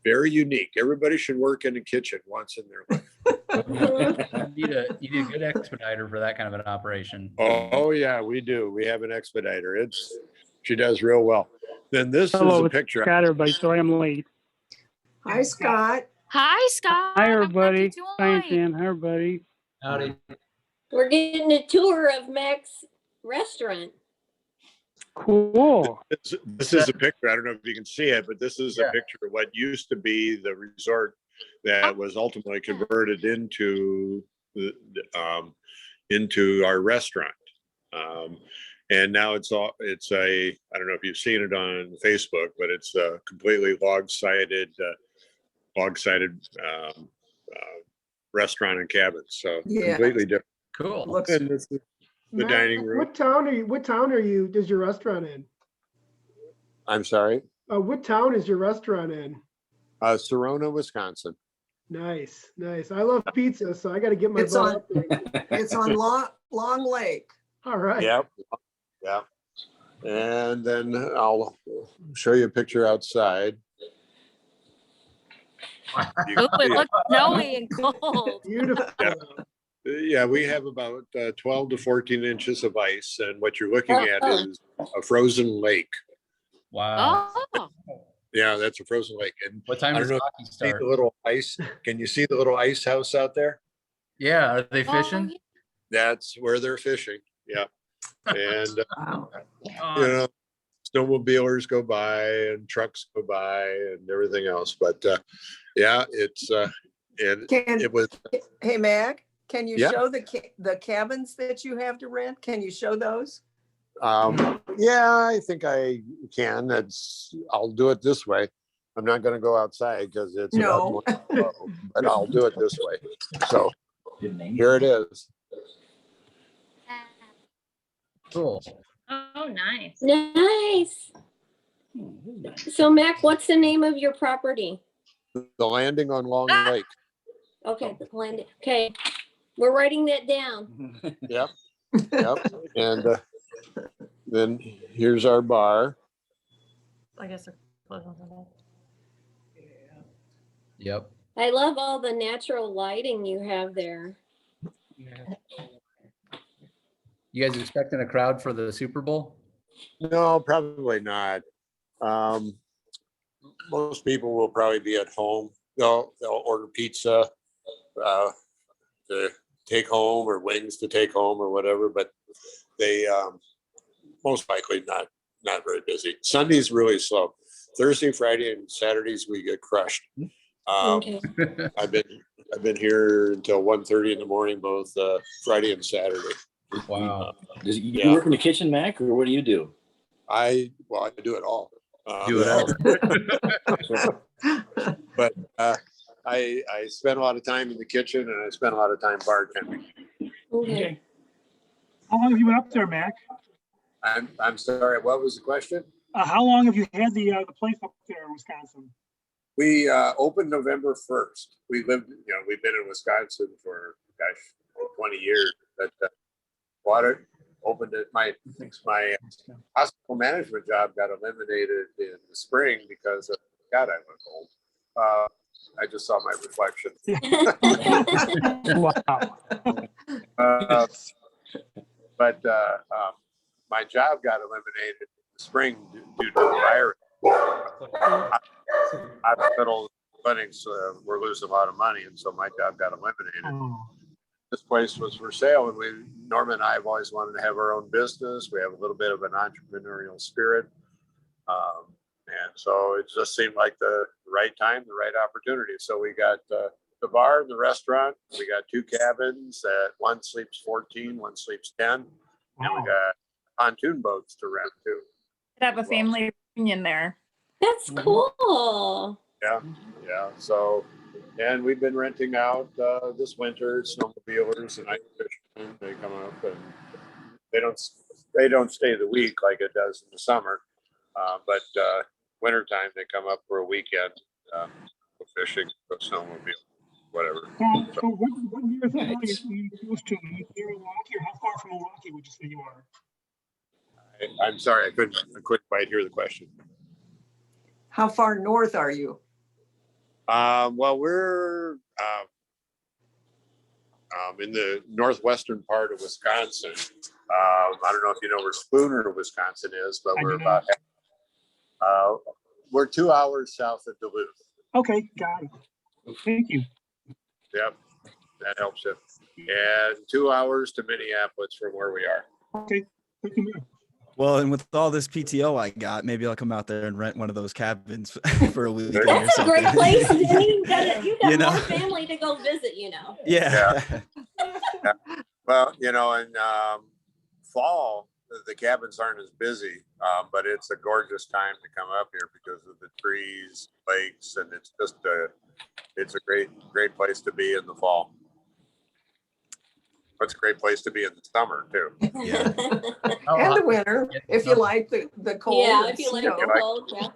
S: very unique. Everybody should work in the kitchen once in their life.
O: You need a good expediter for that kind of an operation.
S: Oh yeah, we do. We have an expediter. She does real well. Then this is
J: Hello,
S: a
J: it's
S: picture.
J: Scott, everybody. Sorry I'm late.
A: Hi, Scott.
B: Hi, Scott.
J: Hi, everybody.
B: doing?
J: Hi, Dan. Hi, everybody.
O: Howdy.
C: We're getting a tour of Mac's restaurant.
J: Cool.
S: This is a picture. I don't know if you can see it, but this is a picture of what used to be the resort that was ultimately converted into our restaurant. And now it's I don't know if you've seen it on Facebook, but it's a completely log-sided restaurant and cabin. So
A: Yeah.
S: completely different.
O: Cool.
A: Looks
S: And this is the
J: Matt,
S: dining room.
J: What town are you, does your restaurant in?
S: I'm sorry,
J: What town is your restaurant in?
S: Serona, Wisconsin.
J: Nice, nice. I love pizza, so I gotta get my
A: It's
J: butt
A: on-
J: up there.
A: It's on Long Lake.
J: All right.
S: Yep. Yeah. And then I'll show you a picture outside. You
B: Ooh,
S: can
B: it
S: see
B: looks snowy and cold.
J: Beautiful.
S: Yeah, we have about 12 to 14 inches of ice, and what you're looking at is a frozen lake.
O: Wow.
B: Oh,
S: Yeah, that's a frozen lake. And
O: What time
S: I
O: does
S: don't know
O: hockey
S: if you see
O: start?
S: the little ice. Can you see the little ice house out there?
O: Yeah, are they fishing?
S: That's where they're fishing. Yeah. And
A: Wow.
S: you know, snowmobilers go by and trucks go by and everything else. But yeah, it's and
A: Can,
S: it was
A: hey, Mag, can you
S: Yeah.
A: show the cabins that you have to rent? Can you show those?
S: yeah, I think I can. I'll do it this way. I'm not going to go outside because it's
A: No.
S: about 20 below, but I'll do it this way. So here it is.
O: Cool.
B: oh, nice.
C: Nice. So Mac, what's the name of your property?
S: The landing on Long Lake.
C: Okay, the plan. Okay, we're writing that down.
S: Yep. Yep. And then here's our bar.
Q: I guess they're closed on Sunday.
O: Yep.
C: I love all the natural lighting you have there.
O: You guys expecting a crowd for the Super Bowl?
S: No, probably not. Most people will probably be at home. They'll order pizza to take home or wings to take home or whatever, but they most likely not very busy. Sunday's really slow. Thursday, Friday, and Saturdays we get crushed.
C: Okay.
S: I've been here until 1:30 in the morning, both Friday and Saturday.
O: Wow.
M: Does you
S: Yeah.
M: work in the kitchen, Mac, or what do you do?
S: I do it all.
O: Do it all.
S: But I spend a lot of time in the kitchen and I spend a lot of time bartending.
C: Okay.
G: How long have you been up there, Mac?
S: I'm sorry, what was the question?
G: How long have you had the place up there in Wisconsin?
S: We opened November 1st. We've been in Wisconsin for 20 years. But bought it, opened it. My hospital management job got eliminated in the spring because God, I look old. I just saw my reflection.
G: Wow.
S: But my job got eliminated in the spring due to the virus. Hospitals, clinics were losing a lot of money, and so my job got eliminated.
G: Oh.
S: This place was for sale, and Norman and I have always wanted to have our own business. We have a little bit of an entrepreneurial spirit. And so it just seemed like the right time, the right opportunity. So we got the bar and the restaurant. We got 2 cabins. One sleeps 14, one sleeps 10. And we got pontoon boats to rent too.
Q: Have a family reunion there.
C: That's cool.
S: Yeah, yeah. So, and we've been renting out this winter, snowmobilers and ice fishermen. They come up and they don't stay the week like it does in the summer. But wintertime, they come up for a weekend, go fishing, go snowmobile, whatever.
G: So what near the you close to? Are you near Milwaukee, or how far from Milwaukee would you say you are?
S: I'm sorry, I couldn't quite hear the question.
A: How far north are you?
S: Well, we're in the northwestern part of Wisconsin. I don't know if you know where Spooner, Wisconsin is, but we're about we're 2 hours south of Duluth.
G: Okay, got it. Thank you.
S: Yep, that helps you. And 2 hours to Minneapolis from where we are.
G: Okay, thank you.
F: Well, and with all this PTO I got, maybe I'll come out there and rent one of those cabins for a week.
C: That's a great place. You've got
F: You know?
C: more family to go visit, you know.
F: Yeah.
S: Yeah. Well, in fall, the cabins aren't as busy, but it's a gorgeous time to come up here because of the trees, lakes, and it's just it's a great place to be in the fall. It's a great place to be in the summer too.
F: Yeah.
A: And the winter, if you like the cold.
C: Yeah,
A: and
C: if you like
A: snow.
C: the cold, yeah.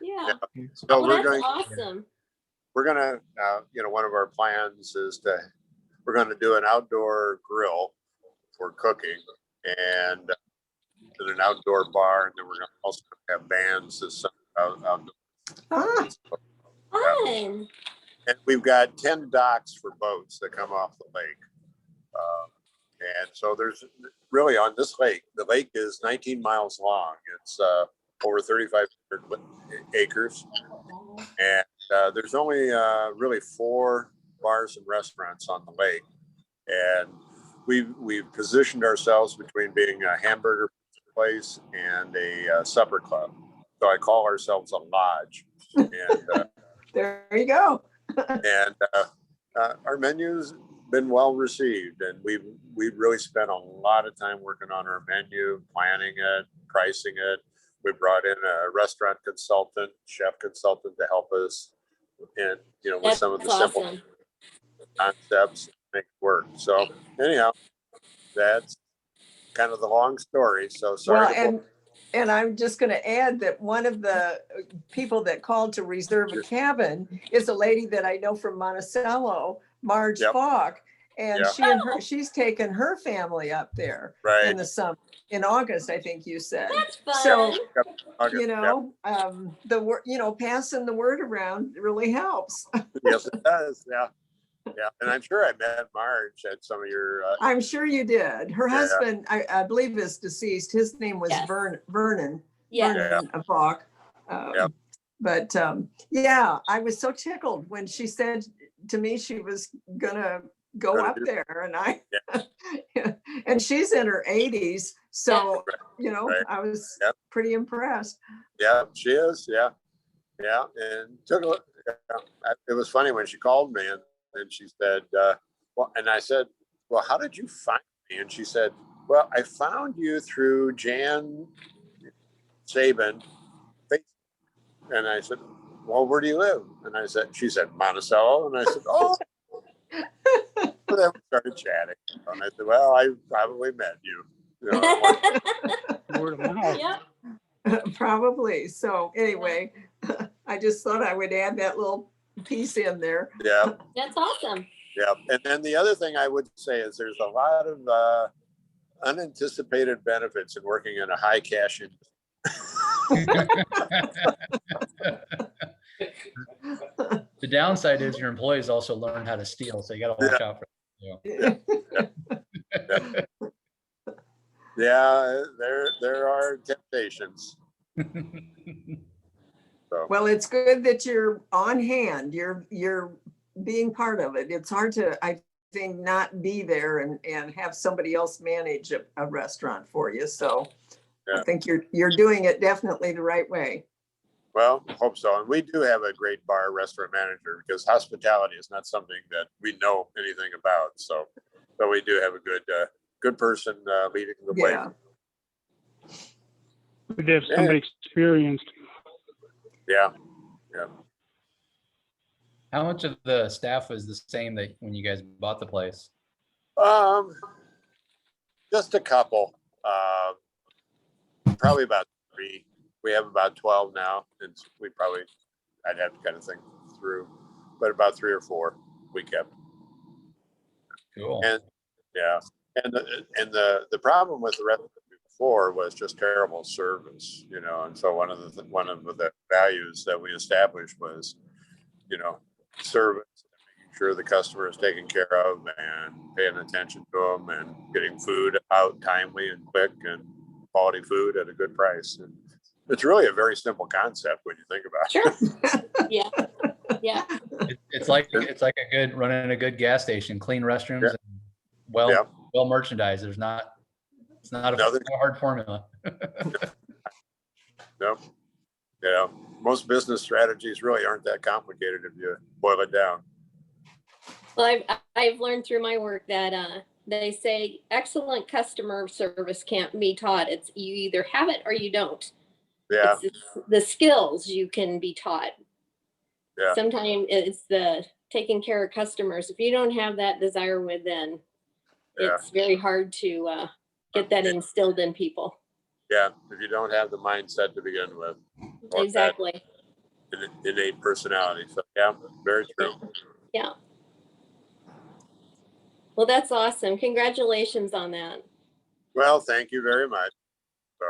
C: Yeah.
S: So
C: Well,
S: we're
C: that's
S: going.
C: awesome.
S: We're gonna, one of our plans is we're gonna do an outdoor grill for cooking and an outdoor bar, and then we're gonna also have bands this outdoor.
C: Fun.
S: And we've got 10 docks for boats that come off the lake. And so there's really on this lake, the lake is 19 miles long. It's over 3,500 acres. And there's only really 4 bars and restaurants on the lake. And we've positioned ourselves between being a hamburger place and a supper club. So I call ourselves a lodge. And
A: there you go.
S: And our menu's been well received, and we've really spent a lot of time working on our menu, planning it, pricing it. We brought in a restaurant consultant, chef consultant to help us in, with some of the simple concepts to make it work. So anyhow, that's kind of the long story. So sorry.
A: Well, and I'm just going to add that one of the people that called to reserve a cabin is a lady that I know from Monticello, Marge Falk, and she's taken her family up there in the summer, in August, I think you said.
C: That's fun.
A: So,
S: August,
A: passing the word around really helps.
S: Yes, it does. Yeah. Yeah. And I'm sure I met Marge at some of your.
A: I'm sure you did. Her husband, I believe, is deceased. His name was Vernon.
C: Yeah.
A: Vernon Falk. But I was so tickled when she said to me she was gonna go up there, and and she's in her 80s, so I was pretty impressed.
S: Yeah, she is. Yeah, and it was funny when she called me and she said, and I said, well, how did you find me? And she said, well, I found you through Jan Sabin. And I said, well, where do you live? And she said, Monticello. And I said, oh. And then we started chatting. And I said, well, I probably met you.
G: Word of mouth.
A: Probably. So anyway, I just thought I would add that little piece in there.
S: Yeah.
C: That's awesome.
S: Yeah. And then the other thing I would say is there's a lot of unanticipated benefits in working in a high cash industry.
O: The downside is your employees also learn how to steal, so you got to watch out for them.
S: Yeah, there are temptations. So.
A: Well, it's good that you're on hand. You're being part of it. It's hard to, I think, not be there and have somebody else manage a restaurant for you. So I think you're doing it definitely the right way.
S: Well, hope so. And we do have a great bar restaurant manager because hospitality is not something that we know anything about. So, but we do have a good person leading the way.
G: We have somebody experienced.
S: Yeah.
O: How much of the staff was the same that when you guys bought the place?
S: Just a couple. Probably about 3. We have about 12 now, and I'd have to kind of think through, but about 3 or 4 we kept.
O: Cool.
S: And the problem with the restaurant before was just terrible service, and so one of the values that we established was, service, making sure the customer is taken care of and paying attention to them and getting food out timely and quick and quality food at a good price. And it's really a very simple concept when you think about it.
C: Yeah.
O: It's like running a good gas station, clean restrooms, and well merchandised. It's not a hard formula.
S: No. Most business strategies really aren't that complicated if you boil it down.
C: Well, I've learned through my work that they say excellent customer service can't be taught. It's you either have it or you don't.
S: Yeah.
C: It's the skills you can be taught.
S: Yeah.
C: Sometimes it's the taking care of customers. If you don't have that desire within, it's very hard to get that instilled in people.
S: Yeah, if you don't have the mindset to begin with. or that
C: Exactly.
S: Innate personality. So yeah, very true.
C: Yeah. Well, that's awesome. Congratulations on that.
S: Well, thank you very much. So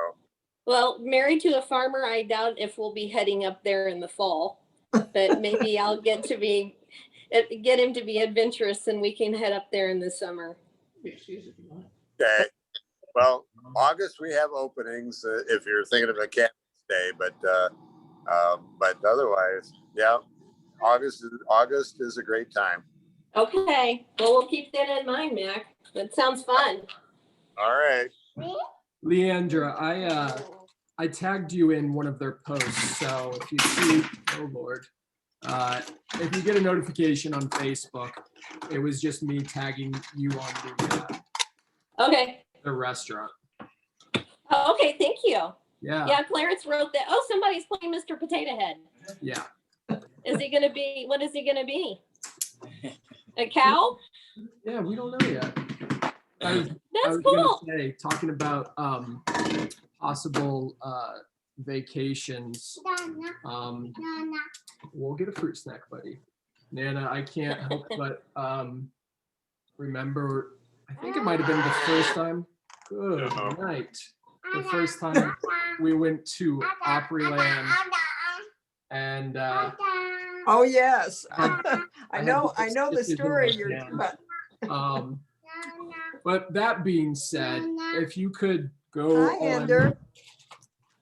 C: Well, married to a farmer, I doubt if we'll be heading up there in the fall, but maybe I'll get him to be adventurous and we can head up there in the summer.
S: okay. Well, August we have openings if you're thinking of a cat day, but otherwise, yeah, August is a great time.
C: Okay. Well, we'll keep that in mind, Mac. That sounds fun.
S: All right.
E: Leandra, I tagged you in one of their posts, so if you see, oh Lord, if you get a notification on Facebook, it was just me tagging you on the restaurant.
C: Oh, okay. Thank you.
E: Yeah.
C: Yeah. Clarence wrote that. Oh, somebody's playing Mr. Potato Head.
E: Yeah.
C: Is he going to be, what is he going to be? A cow?
E: Yeah, we don't know yet. I was
C: cool.
E: gonna say, talking about possible vacations. We'll get a fruit snack, buddy. Nana, I can't help but remember, I think it might have been the first time. Good night. The first time we went to Opryland, and
A: oh yes, I
E: had
A: know
E: the
A: the story you're
E: hand.
A: about.
E: But that being said, if you could go
A: Hi, Ender.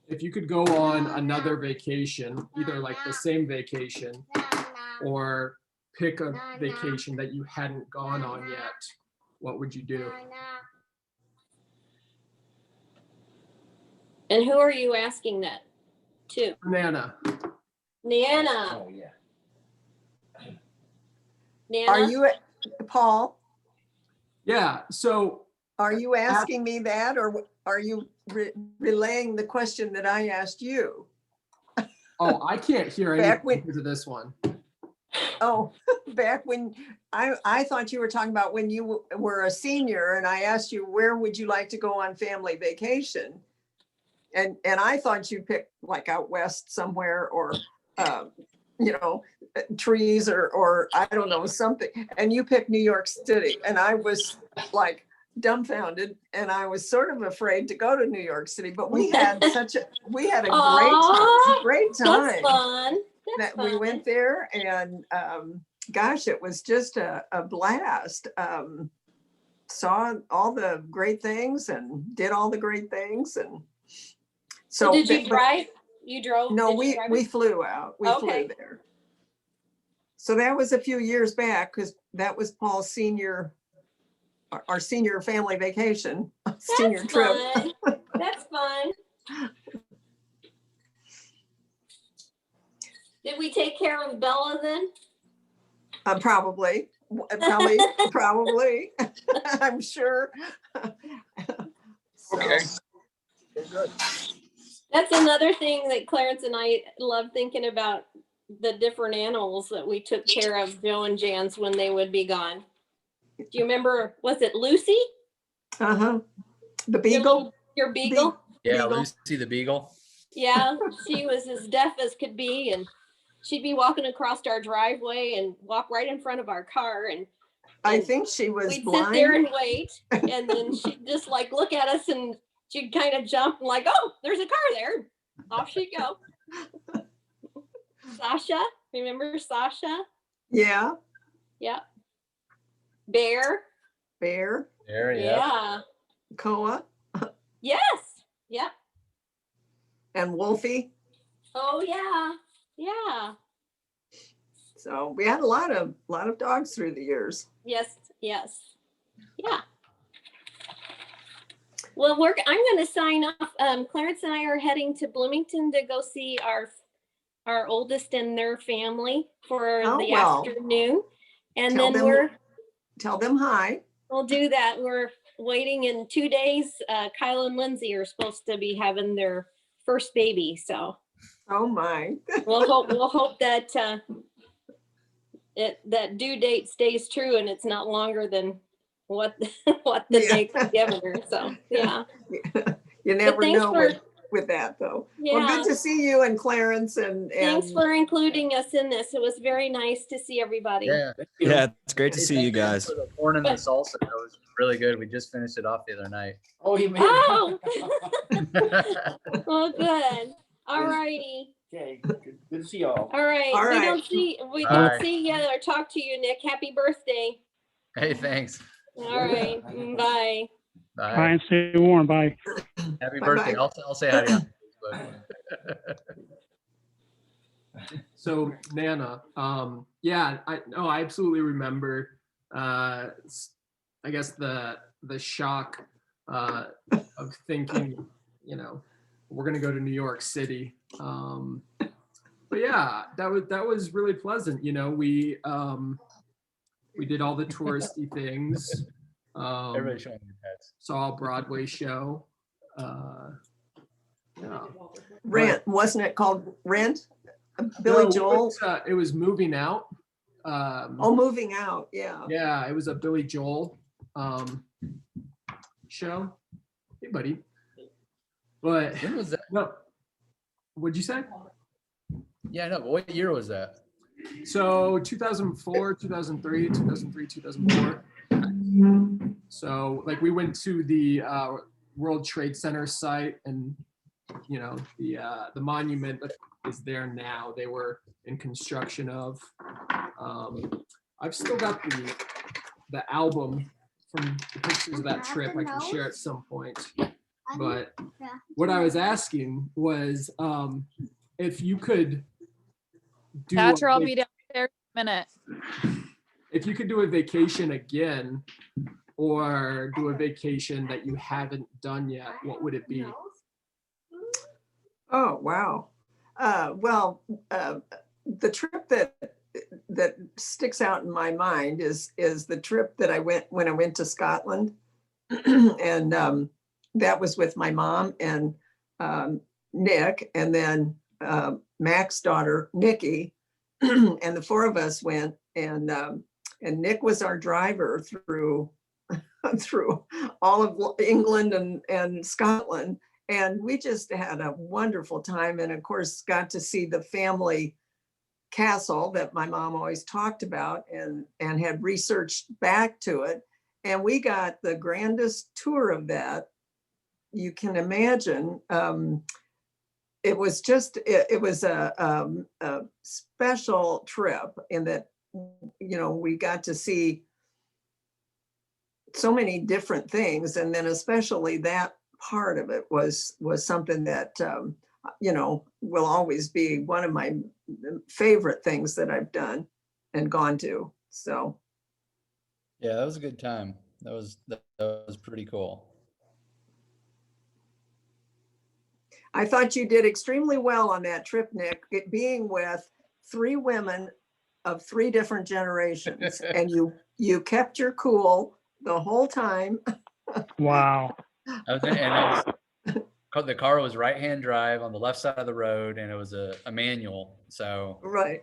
E: if you could go on another vacation, either like the same vacation or pick a vacation that you hadn't gone on yet, what would you do?
C: And who are you asking that to?
E: Nana.
C: Nana.
O: Oh, yeah.
C: Nana.
A: Are you, Paul?
E: Yeah. So
A: are you asking me that, or are you relaying the question that I asked you?
E: Oh, I can't hear
A: Back
E: anything because of this one.
A: Oh, back when I thought you were talking about when you were a senior, and I asked you, where would you like to go on family vacation? And I thought you picked like out west somewhere, or trees, or I don't know, something. And you picked New York City, and I was like dumbfounded, and I was sort of afraid to go to New York City. But we had a great time.
C: That's fun.
A: We went there, and gosh, it was just a blast. Saw all the great things and did all the great things, and
C: so did you drive? You drove?
A: No, we flew out. We flew there. So that was a few years back, because that was Paul's senior, our senior family vacation, senior trip.
C: That's fun. Did we take care of Bella then?
A: Probably. I'm sure.
S: Okay.
A: Good.
C: That's another thing that Clarence and I love thinking about, the different animals that we took care of, Joe and Jan's, when they would be gone. Do you remember, was it Lucy?
A: Uh-huh. The beagle?
C: Your beagle?
O: Yeah,
C: Beagle.
O: Lucy the beagle.
C: Yeah, she was as deaf as could be, and she'd be walking across our driveway and walk right in front of our car, and
A: I think she was
C: we'd
A: blind.
C: sit there and wait, and then she'd just like look at us, and she'd kind of jump and like, oh, there's a car there. Off she'd go. Sasha, remember Sasha?
A: Yeah.
C: Yeah. Bear.
O: There, yeah.
C: Yeah.
A: Koa.
C: Yes. Yep.
A: And Wolfie.
C: Oh yeah. Yeah.
A: So we had a lot of dogs through the years.
C: Yes. Yes. Yeah. Well, I'm going to sign off. Clarence and I are heading to Bloomington to go see our oldest and their family for the afternoon. And
A: Tell
C: then
A: them- Tell them hi.
C: we'll do that. We're waiting in 2 days. Kyle and Lindsay are supposed to be having their first baby, so.
A: Oh my.
C: We'll hope that that due date stays true and it's not longer than what the date's given her. So yeah.
A: You never
C: thanks
A: know
C: for-
A: with that though.
C: Yeah.
A: Well, good to see you and Clarence and
C: Thanks for including us in this. It was very nice to see everybody.
O: Yeah.
F: Yeah, it's great to see you guys.
O: For the corn and the salsa, that was really good. We just finished it off the other night.
M: Oh, you made
C: Oh, well, good. All righty.
M: Okay, good to see y'all.
C: All right.
A: All
C: We
A: right.
C: don't
O: Bye.
C: see you or talk to you, Nick. Happy birthday.
O: Hey, thanks.
C: All right. Bye.
O: Bye.
G: Bye and stay warm. Bye.
O: Happy
A: Bye-bye.
O: birthday. I'll say hi to you on Facebook.
E: So Nana, yeah, I absolutely remember. I guess the shock of thinking, you know, we're gonna go to New York City. But yeah, that was really pleasant. You know, we did all the touristy things.
O: Everybody showing your pets.
E: Saw a Broadway show. Yeah.
A: Rent, wasn't it called Rent? Billy
E: No,
A: Joel?
E: It was Moving Out.
A: Oh, Moving Out, yeah.
E: Yeah, it was a Billy Joel show. Hey, buddy. But
O: When was that?
E: no, what'd you say?
O: Yeah, no, but what year was that?
E: So 2004, 2003, 2004. So like we went to the World Trade Center site, and you know the monument that is there now, they were in construction of. I've still got the album from the pictures of that trip. I can share at some point. But what I was asking was if you could do
B: Thatcher,
E: a
B: I'll be downstairs in a minute.
E: if you could do a vacation again, or do a vacation that you haven't done yet, what would it be?
A: Oh, wow. The trip that sticks out in my mind is the trip that I went when I went to Scotland. And that was with my mom and Nick, and then Mac's daughter, Nikki, and the four of us went, and Nick was our driver through all of England and Scotland. And we just had a wonderful time. And of course, got to see the family castle that my mom always talked about, and had researched back to it. And we got the grandest tour of that you can imagine. It was a special trip in that, you know, we got to see so many different things. And then especially that part of it was something that, you know, will always be one of my favorite things that I've done and gone to. So.
O: Yeah, that was a good time. That was pretty cool.
A: I thought you did extremely well on that trip, Nick, being with 3 women of 3 different generations, and you kept your cool the whole time.
G: Wow.
O: The car was right-hand drive on the left side of the road, and it was a manual. So
A: right.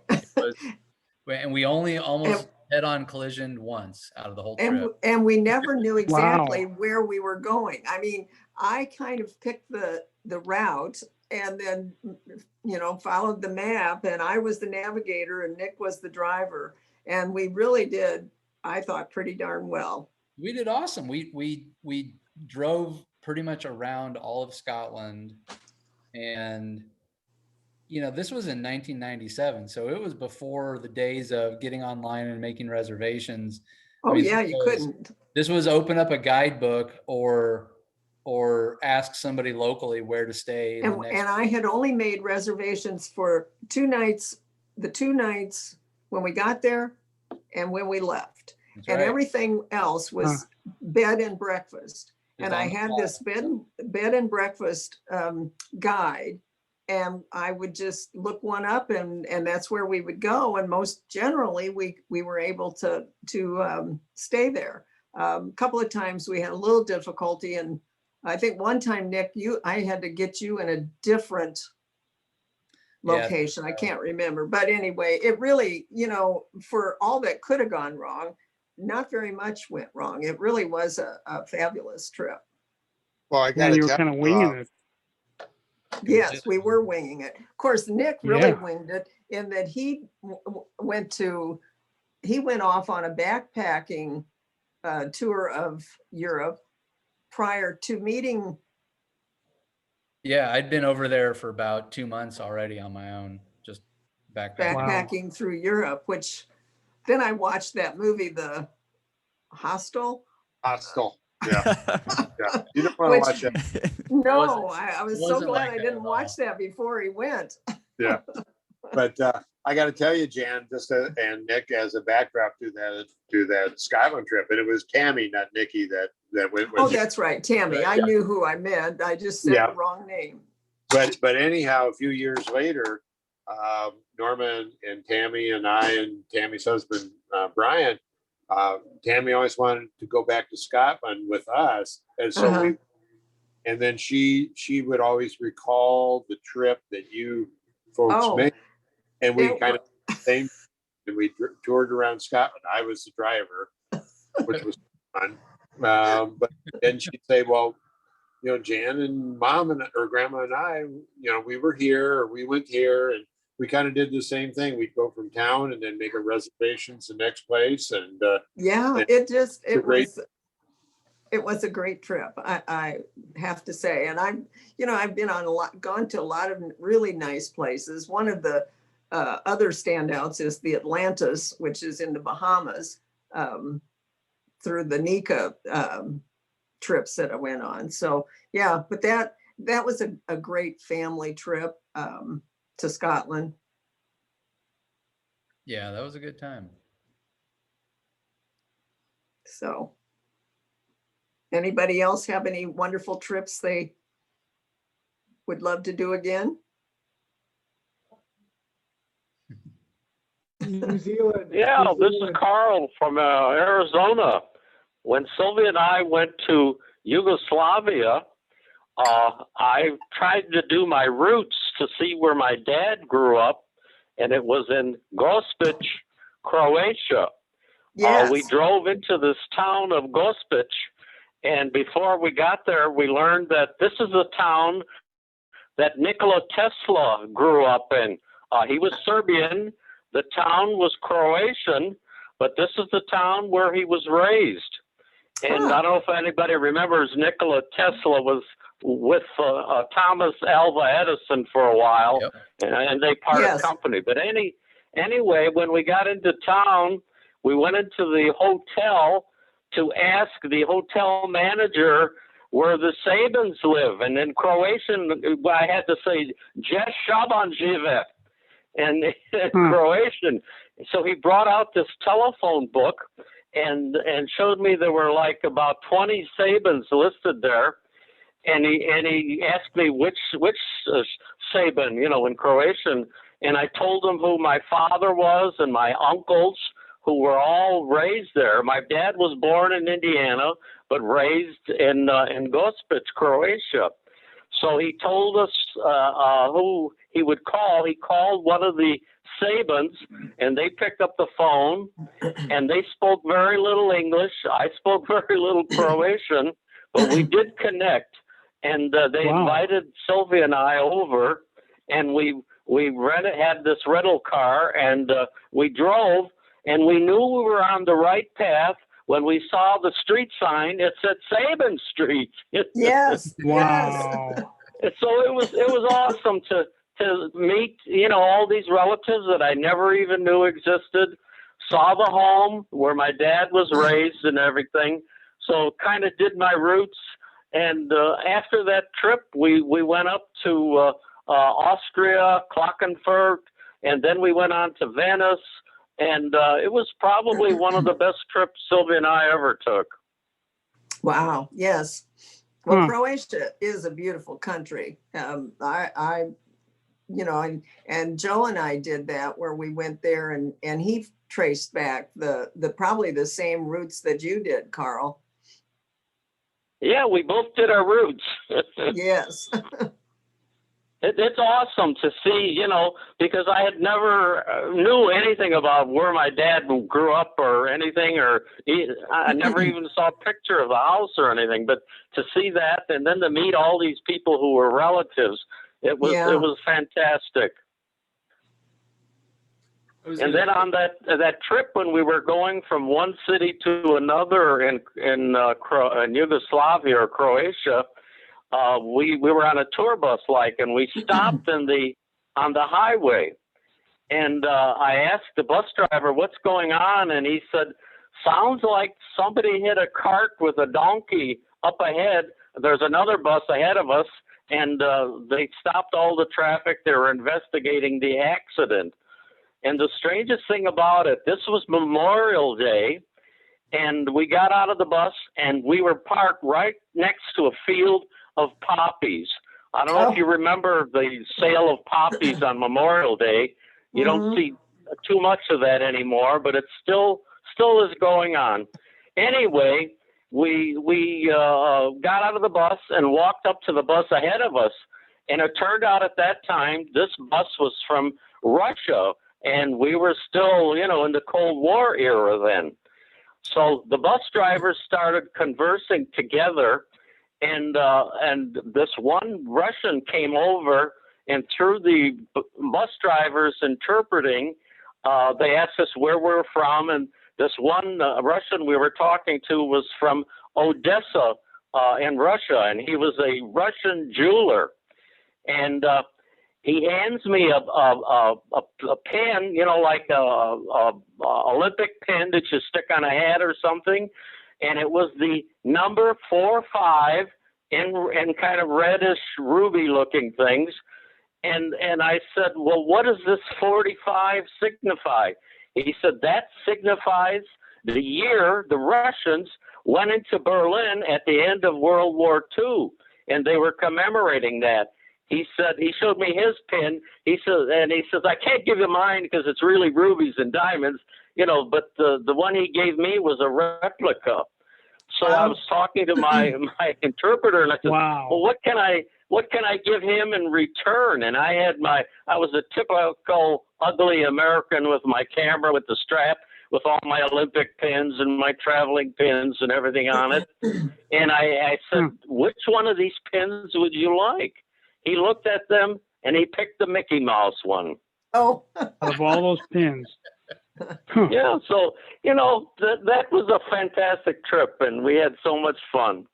O: And we only almost head-on collisioned once out of the whole trip.
A: And we never knew exactly where we were going. I mean, I kind of picked the route and then, you know, followed the map, and I was the navigator and Nick was the driver. And we really did, I thought, pretty darn well.
O: We did awesome. We drove pretty much around all of Scotland, and you know, this was in 1997, so it was before the days of getting online and making reservations.
A: Oh, I mean, yeah, you couldn't.
O: This was open up a guidebook or ask somebody locally where to stay.
A: And I had only made reservations for 2 nights, the 2 nights when we got there and when we left.
O: That's
A: and
O: right.
A: Everything else was bed and breakfast. And I had this bed and breakfast guide and I would just look one up, and that's where we would go. And most generally, we were able to stay there. A couple of times we had a little difficulty, and I think one time, Nick, I had to get you in a different location. I can't remember, but anyway, it really, for all that could have gone wrong, not very much went wrong. It really was a fabulous trip.
S: Well, I
G: Yeah,
S: gotta
G: you were
S: tell
G: kind of winging it.
A: Yes, we were winging it. Of course, Nick really winged it in that he went off on a backpacking tour of Europe prior to meeting.
O: Yeah, I'd been over there for about 2 months already on my own, just
A: backpacking through Europe, which then I watched that movie, The Hostel.
S: Yeah. Yeah. You don't want to watch that.
A: No, I was so glad I didn't watch that before he went.
S: Yeah. But I got to tell you, Jan, and Nick, as a backdrop to that Scotland trip, and it was Tammy, not Nikki, that went with.
A: Oh, that's right, Tammy. I knew who I meant. I just said the wrong name.
S: But anyhow, a few years later, Norma and Tammy and I and Tammy's husband Brian, Tammy always wanted to go back to Scotland with us, and so and then she would always recall the trip that you folks made, and we kind of same, and we toured around Scotland. I was the driver, which was fun. But then she'd say, well, Jan and Mom or Grandma and I, we were here or we went here, and we kind of did the same thing. We'd go from town and then make our reservations the next place. And it was a great trip. I have to say, and I've been gone to a lot of really nice places. One of the other standouts is the Atlantis, which is in the Bahamas, through the Nika trips that I went on. So yeah, but that was a great family trip to Scotland.
O: Yeah, that was a good time.
A: So anybody else have any wonderful trips they would love to do again?
J: New Zealand.
L: Yeah, this is Carl from Arizona. When Sylvia and I went to Yugoslavia, I tried to do my roots to see where my dad grew up, and it was in Gospic, Croatia.
A: Yes.
L: We drove into this town of Gospic, and before we got there, we learned that this is the town that Nikola Tesla grew up in. He was Serbian. The town was Croatian, but this is the town where he was raised. And I don't know if anybody remembers, Nikola Tesla was with Thomas Alva Edison for a while, and they parted company. But anyway, when we got into town, we went into the hotel to ask the hotel manager where the Sabins live. And in Croatian, I had to say, Ješ Shabanjive, and in Croatian. So he brought out this telephone book and showed me there were like about 20 Sabins listed there. And he asked me which Sabin, in Croatian. And I told him who my father was and my uncles, who were all raised there. My dad was born in Indiana, but raised in Gospic, Croatia. So he told us who he would call. He called one of the Sabins, and they picked up the phone, and they spoke very little English. I spoke very little Croatian, but we did connect. And they invited Sylvia and I over, and we had this rental car, and we drove, and we knew we were on the right path. When we saw the street sign, it said Sabin Street.
A: Yes.
G: Wow.
L: So it was awesome to meet, all these relatives that I never even knew existed. Saw the home where my dad was raised and everything. So kind of did my roots. And after that trip, we went up to Austria, Klagenfurt, and then we went on to Venice. And it was probably one of the best trips Sylvia and I ever took.
A: Wow. Yes. Well, Croatia is a beautiful country. I you know, and Joe and I did that where we went there and he traced back the probably the same routes that you did, Carl.
L: Yeah, we both did our routes.
A: Yes.
L: It's awesome to see, you know, because I had never knew anything about where my dad grew up or anything, I never even saw a picture of the house or anything. But to see that and then to meet all these people who were relatives, it was fantastic. And then on that trip when we were going from one city to another in Yugoslavia or Croatia, we were on a tour bus and we stopped on the highway, and I asked the bus driver what's going on, and he said, sounds like somebody hit a cart with a donkey up ahead. There's another bus ahead of us, and they stopped all the traffic. They were investigating the accident. And the strangest thing about it, this was Memorial Day, and we got out of the bus and we were parked right next to a field of poppies. I don't know if you remember the sale of poppies on Memorial Day. You don't see too much of that anymore, but it still is going on. Anyway, we got out of the bus and walked up to the bus ahead of us, and it turned out at that time this bus was from Russia, and we were still, you know, in the Cold War era then. So the bus drivers started conversing together, and this one Russian came over, and through the bus drivers interpreting, they asked us where we're from, and this one Russian we were talking to was from Odessa in Russia, and he was a Russian jeweler, and he hands me a pen, you know, like a Olympic pen that you stick on a hat or something, and it was the number 45 in kind of reddish ruby looking things, and I said, well, what does this 45 signify? He said that signifies the year the Russians went into Berlin at the end of World War II, and they were commemorating that. He said, he showed me his pin. He says, I can't give you mine because it's really rubies and diamonds, you know, but the one he gave me was a replica. So I was talking to my interpreter, and I said, well, what can I give him in return? And I was a typical ugly American with my camera with the strap with all my Olympic pins and my traveling pins and everything on it. And I said, which one of these pins would you like? He looked at them and he picked the Mickey Mouse one.
A: Oh,
G: Out of all those pins.
L: Yeah, so, you know, that was a fantastic trip and we had so much fun.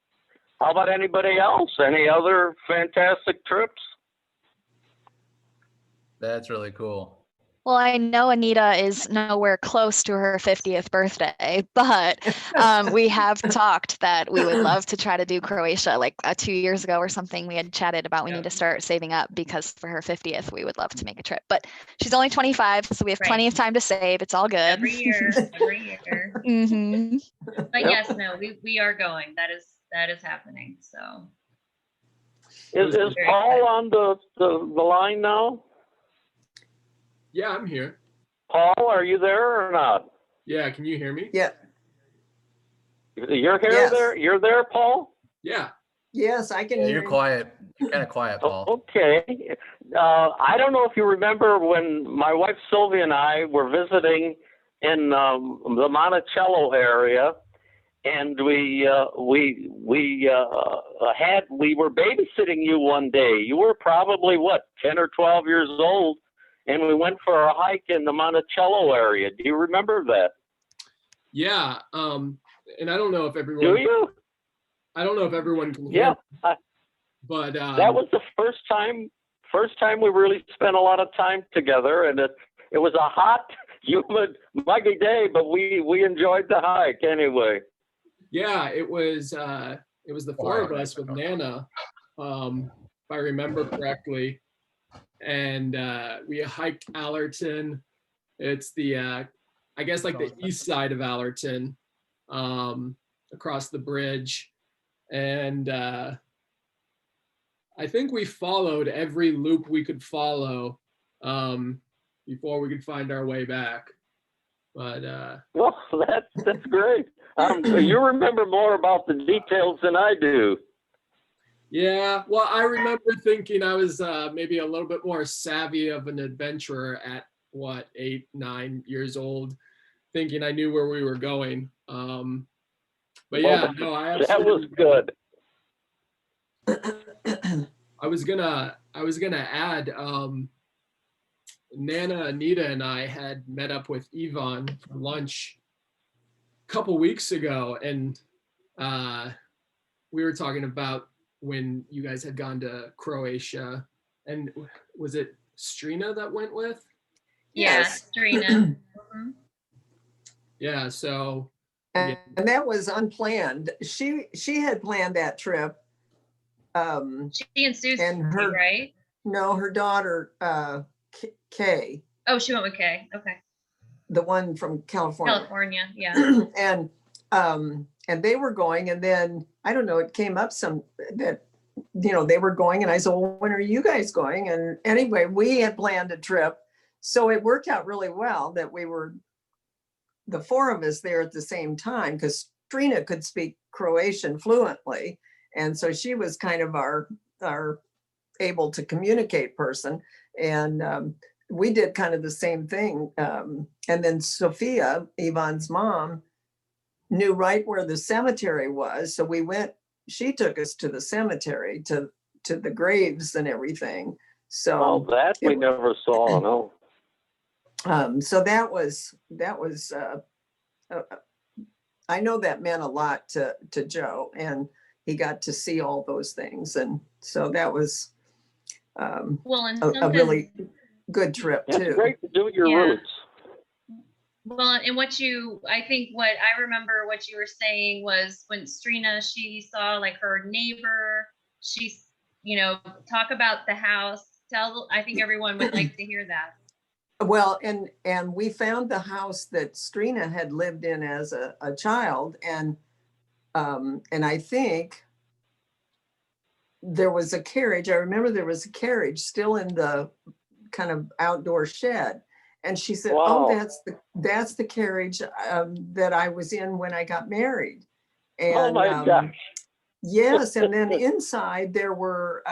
L: How about anybody else? Any other fantastic trips?
O: That's really cool.
K: Well, I know Anita is nowhere close to her 50th birthday, but we have talked that we would love to try to do Croatia. Like 2 years ago or something, we had chatted about we need to start saving up because for her 50th, we would love to make a trip. But she's only 25, so we have plenty of time to save. It's all good.
B: Every year.
K: Mm-hmm.
B: But yes, no, we are going. That is happening. So
L: Is Paul on the line now?
E: Yeah, I'm here.
L: Paul, are you there or not?
E: Yeah, can you hear me?
A: Yeah.
L: You're here
A: Yes.
L: there? You're there, Paul?
E: Yeah.
A: Yes, I can
O: Yeah,
A: hear
O: you're
A: you.
O: quiet. You're kind of quiet, Paul.
L: Okay. I don't know if you remember when my wife Sylvia and I were visiting in the Monticello area, and we were babysitting you one day. You were probably 10 or 12 years old. And we went for a hike in the Monticello area. Do you remember that?
E: Yeah. And I don't know if everyone.
L: Do you?
E: I don't know if everyone can hear.
L: Yeah.
E: But
L: that was the first time we really spent a lot of time together, and it was a hot, humid, muggy day, but we enjoyed the hike anyway.
E: Yeah, it was the four of us with Nana, if I remember correctly. And we hiked Allerton. It's the I guess like the east side of Allerton, across the bridge. And I I think we followed every loop we could follow before we could find our way back. But
L: Well, that's great. You remember more about the details than I do.
E: yeah, well, I remember thinking I was maybe a little bit more savvy of an adventurer at what, 8, 9 years old, thinking I knew where we were going. But yeah, no, I
L: That
E: absolutely.
L: was good.
E: I was gonna add, Nana, Anita, and I had met up with Yvonne for lunch a couple weeks ago, and we were talking about when you guys had gone to Croatia, and was it Strina that went with?
B: Yeah, Serena.
E: Yeah, so
A: And that was unplanned. She had planned that trip.
B: She and Susie,
A: and her,
B: right?
A: No, her daughter, Kay,
B: Oh, she went with Kay. Okay.
A: the one from California.
B: California, yeah.
A: And they were going, and then I don't know, it came up that they were going, and I said, well, when are you guys going? And anyway, we had planned a trip, so it worked out really well that we were the four of us there at the same time, because Trina could speak Croatian fluently, and so she was kind of our able to communicate person, and we did kind of the same thing. And then Sophia, Yvonne's mom, knew right where the cemetery was, so we went. She took us to the cemetery, to the graves and everything. So
L: Oh, that we never saw, no.
A: so that was I know that meant a lot to Joe, and he got to see all those things, and so that was
B: Well, and
A: a
B: something,
A: really good trip
L: It's
A: too.
L: great to do your
B: Yeah.
L: roots.
B: well, and I think what I remember what you were saying was when Strina, she saw like her neighbor, she's, talk about the house. I think everyone would like to hear that.
A: Well, and we found the house that Strina had lived in as a child, and I think there was a carriage. I remember there was a carriage still in the kind of outdoor shed, and she said,
L: Wow.
A: "Oh, that's the carriage that I was in when I got married." And
L: Oh my gosh.
A: yes, and then inside there were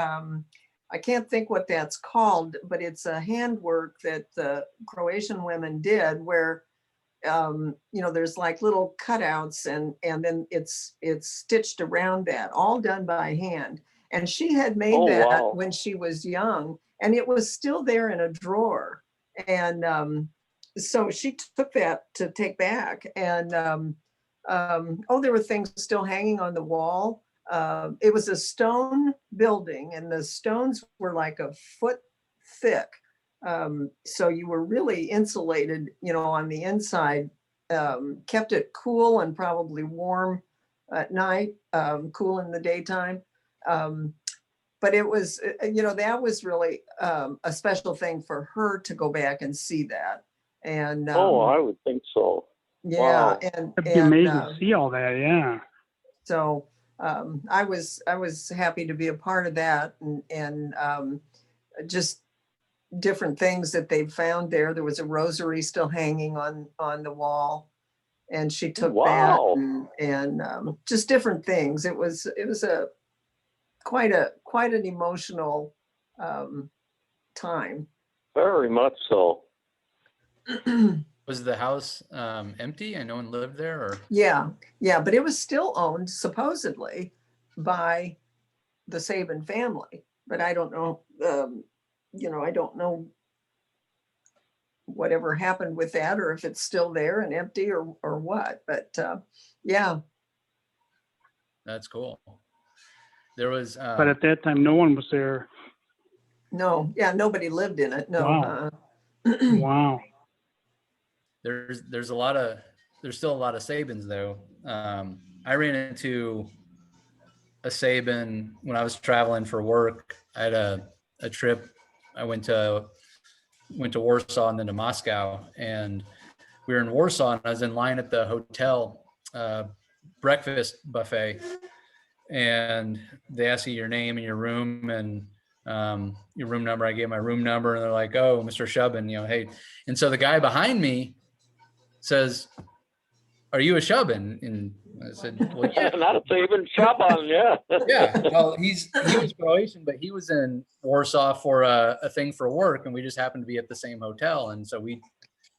A: I can't think what that's called, but it's a handwork that the Croatian women did where, there's like little cutouts and then it's stitched around that, all done by hand. And she had made
L: Oh,
A: that
L: wow.
A: when she was young, and it was still there in a drawer. And so she took that to take back. And there were things still hanging on the wall. It was a stone building, and the stones were like a foot thick. So you were really insulated, on the inside, kept it cool and probably warm at night, cool in the daytime. But it was, that was really a special thing for her to go back and see that. And
L: I would think so.
A: yeah,
L: Wow.
A: and
G: It'd be amazing
A: uh,
G: to see all that, yeah.
A: so I was happy to be a part of that, and just different things that they found there. There was a rosary still hanging on the wall, and she took
L: Wow.
A: that and just different things. It was quite an emotional time.
L: Very much so.
O: Was the house empty and no one lived there, or?
A: Yeah, but it was still owned supposedly by the Sabin family, but I don't know, I don't know whatever happened with that, or if it's still there and empty or what, but yeah.
O: That's cool. There was.
G: But at that time, no one was there.
A: No, yeah, nobody lived in it, no.
G: Wow. Wow.
O: There's still a lot of Sabins though. I ran into a Sabin when I was traveling for work. I had a trip. I went to Warsaw and then to Moscow, and we were in Warsaw, and I was in line at the hotel breakfast buffet, and they ask you your name and your room and your room number. I gave my room number, and they're like, "Oh, Mr. Shubin, hey." And so the guy behind me says, "Are you a Shubin?" And I said, "Well, yeah."
L: Not a even Shaban, yeah.
O: Yeah. Well, he was Croatian, but he was in Warsaw for a thing for work, and we just happened to be at the same hotel, and so we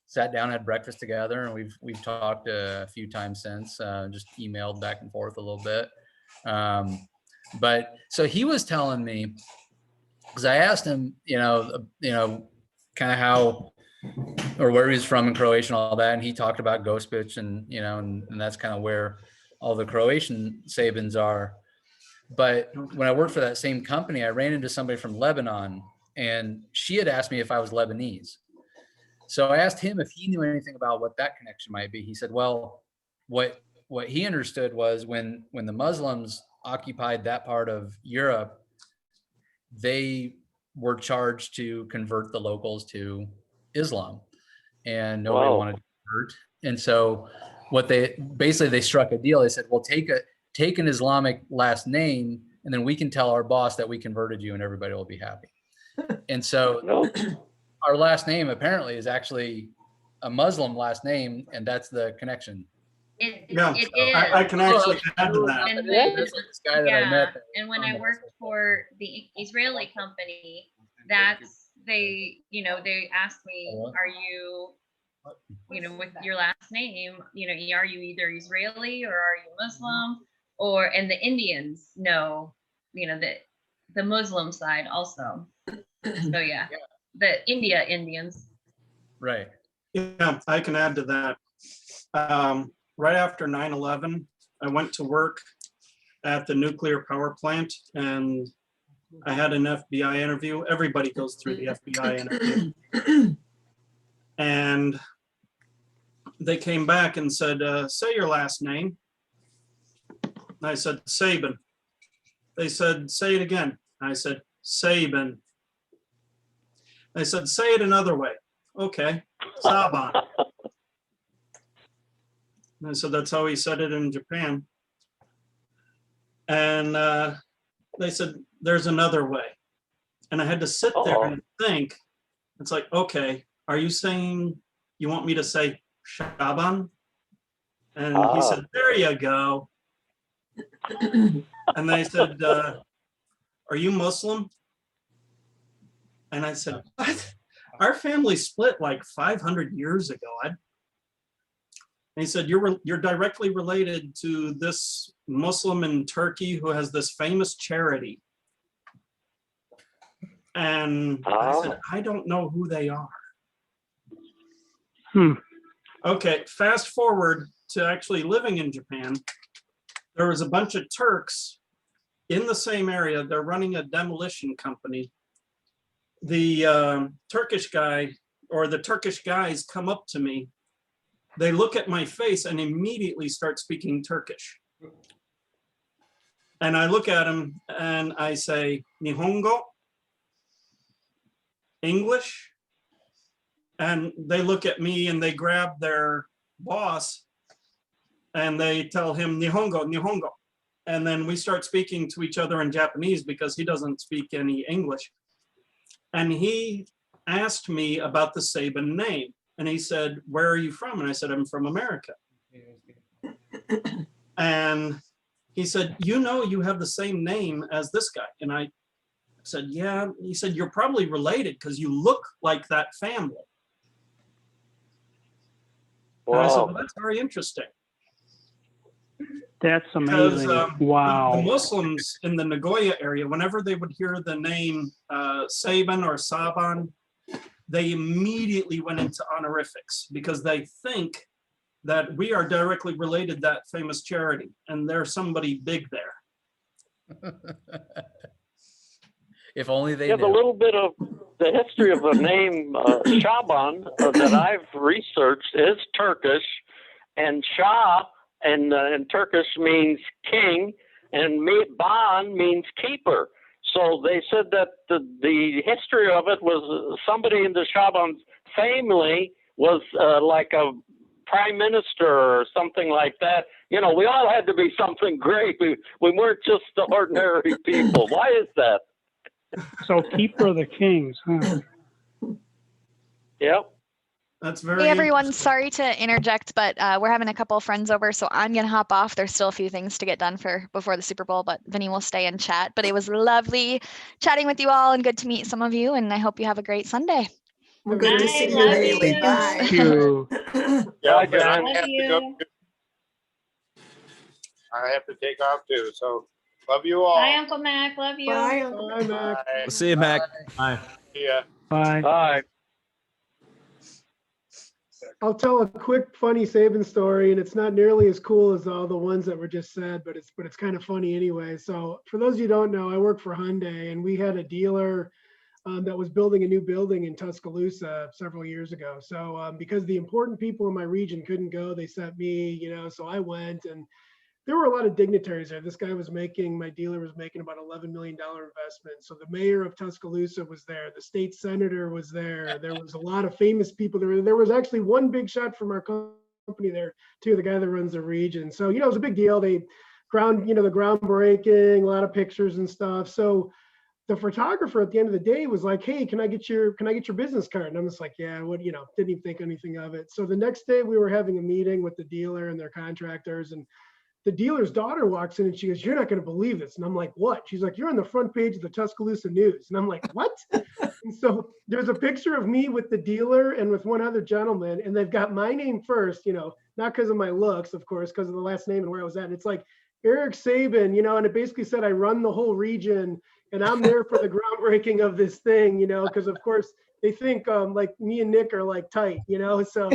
O: sat down, had breakfast together, and we've talked a few times since, just emailed back and forth a little bit. But so he was telling me, because I asked him, kind of how or where he's from in Croatia and all that, and he talked about Gospić, and and that's kind of where all the Croatian Sabins are. But when I worked for that same company, I ran into somebody from Lebanon, and she had asked me if I was Lebanese. So I asked him if he knew anything about what that connection might be. He said, well, what he understood was when the Muslims occupied that part of Europe, they were charged to convert the locals to Islam, and nobody wanted to convert. And so they struck a deal. They said, well, take an Islamic last name, and then we can tell our boss that we converted you and everybody will be happy. And so our last name apparently is actually a Muslim last name, and that's the connection.
B: I
H: can actually add to that.
B: And
O: This guy that I met.
B: And when I worked for the Israeli company, they asked me, are you, with your last name, are you either Israeli or are you Muslim? And the Indians know, the Muslim side also. So yeah, the Indians.
O: Right.
H: Yeah, I can add to that. Right after 9/11, I went to work at the nuclear power plant, and I had an FBI interview. Everybody goes through the FBI interview. And they came back and said, say your last name. And I said, Sabin. They said, say it again. I said, Sabin. They said, say it another way. Okay, Saban. And I said, that's how he said it in Japan. And they said, there's another way. And I had to sit there and think. It's like, okay, are you saying you want me to say Shaban? And he said, there you go. And they said, are you Muslim? And I said, what? Our family split like 500 years ago. And he said, you're directly related to this Muslim in Turkey who has this famous charity. And I said, I don't know who they are. Okay, fast forward to actually living in Japan. There was a bunch of Turks in the same area. They're running a demolition company. The Turkish guy or the Turkish guys come up to me. They look at my face and immediately start speaking Turkish. And I look at him and I say, Nihongo, English. And they look at me and they grab their boss and they tell him Nihongo, Nihongo. And then we start speaking to each other in Japanese because he doesn't speak any English. And he asked me about the Sabin name. And he said, where are you from? And I said, I'm from America. And he said, you have the same name as this guy. And I said, yeah. He said, you're probably related because you look like that family.
L: Wow.
H: And I said, well, that's very interesting.
T: That's amazing. Wow.
H: The Muslims in the Nagoya area, whenever they would hear the name Sabin or Saban, they immediately went into honorifics because they think that we are directly related to that famous charity and there's somebody big there.
O: If only they
L: knew.
O: knew.
L: A little bit of the history of the name Shaban that I've researched is Turkish, and Shah in Turkish means king, and Ban means keeper. So they said that the history of it was somebody in the Shaban family was like a prime minister or something like that. You know, we all had to be something great. We weren't just the ordinary people. Why is that?
T: So keeper of the kings, huh?
L: Yep.
H: That's very.
K: Hey everyone, sorry to interject, but we're having a couple of friends over, so I'm gonna hop off. There's still a few things to get done before the Super Bowl, but Vinny will stay and chat. But it was lovely chatting with you all and good to meet some of you, and I hope you have a great Sunday.
A: We're good to
B: Bye,
A: see you,
B: love
A: Haley.
B: you.
A: Bye.
T: Thank you.
S: Yeah,
L: Bye,
S: but I
L: John.
S: have
B: Love
S: to go.
B: you.
S: I have to take off too. So love you all.
B: Bye, Uncle Mac. Love you.
A: Bye.
J: Bye, Mac.
S: Bye.
F: We'll see you, Mac.
R: Bye.
S: See ya.
T: Bye.
L: Bye.
J: I'll tell a quick funny Saban story, and it's not nearly as cool as all the ones that were just said, but it's kind of funny anyway. So for those of you who don't know, I work for Hyundai, and we had a dealer that was building a new building in Tuscaloosa several years ago. So because the important people in my region couldn't go, they sent me, so I went, and there were a lot of dignitaries there. This guy was making, my dealer was making about $11 million investment. So the mayor of Tuscaloosa was there. The state senator was there. There was a lot of famous people there. There was actually one big shot from our company there too, the guy that runs the region. So, it was a big deal. They the groundbreaking, a lot of pictures and stuff. So the photographer at the end of the day was like, "Hey, can I get your business card?" And I'm just like, "Yeah, what, didn't even think anything of it." So the next day we were having a meeting with the dealer and their contractors, and the dealer's daughter walks in and she goes, "You're not going to believe this." And I'm like, "What?" She's like, "You're on the front page of the Tuscaloosa News." And I'm like, "What?" And so there's a picture of me with the dealer and with one other gentleman, and they've got my name first, not because of my looks, of course, because of the last name and where I was at. And it's like Eric Saban, and it basically said I run the whole region, and I'm there for the groundbreaking of this thing, because of course they think like me and Nick are like tight, so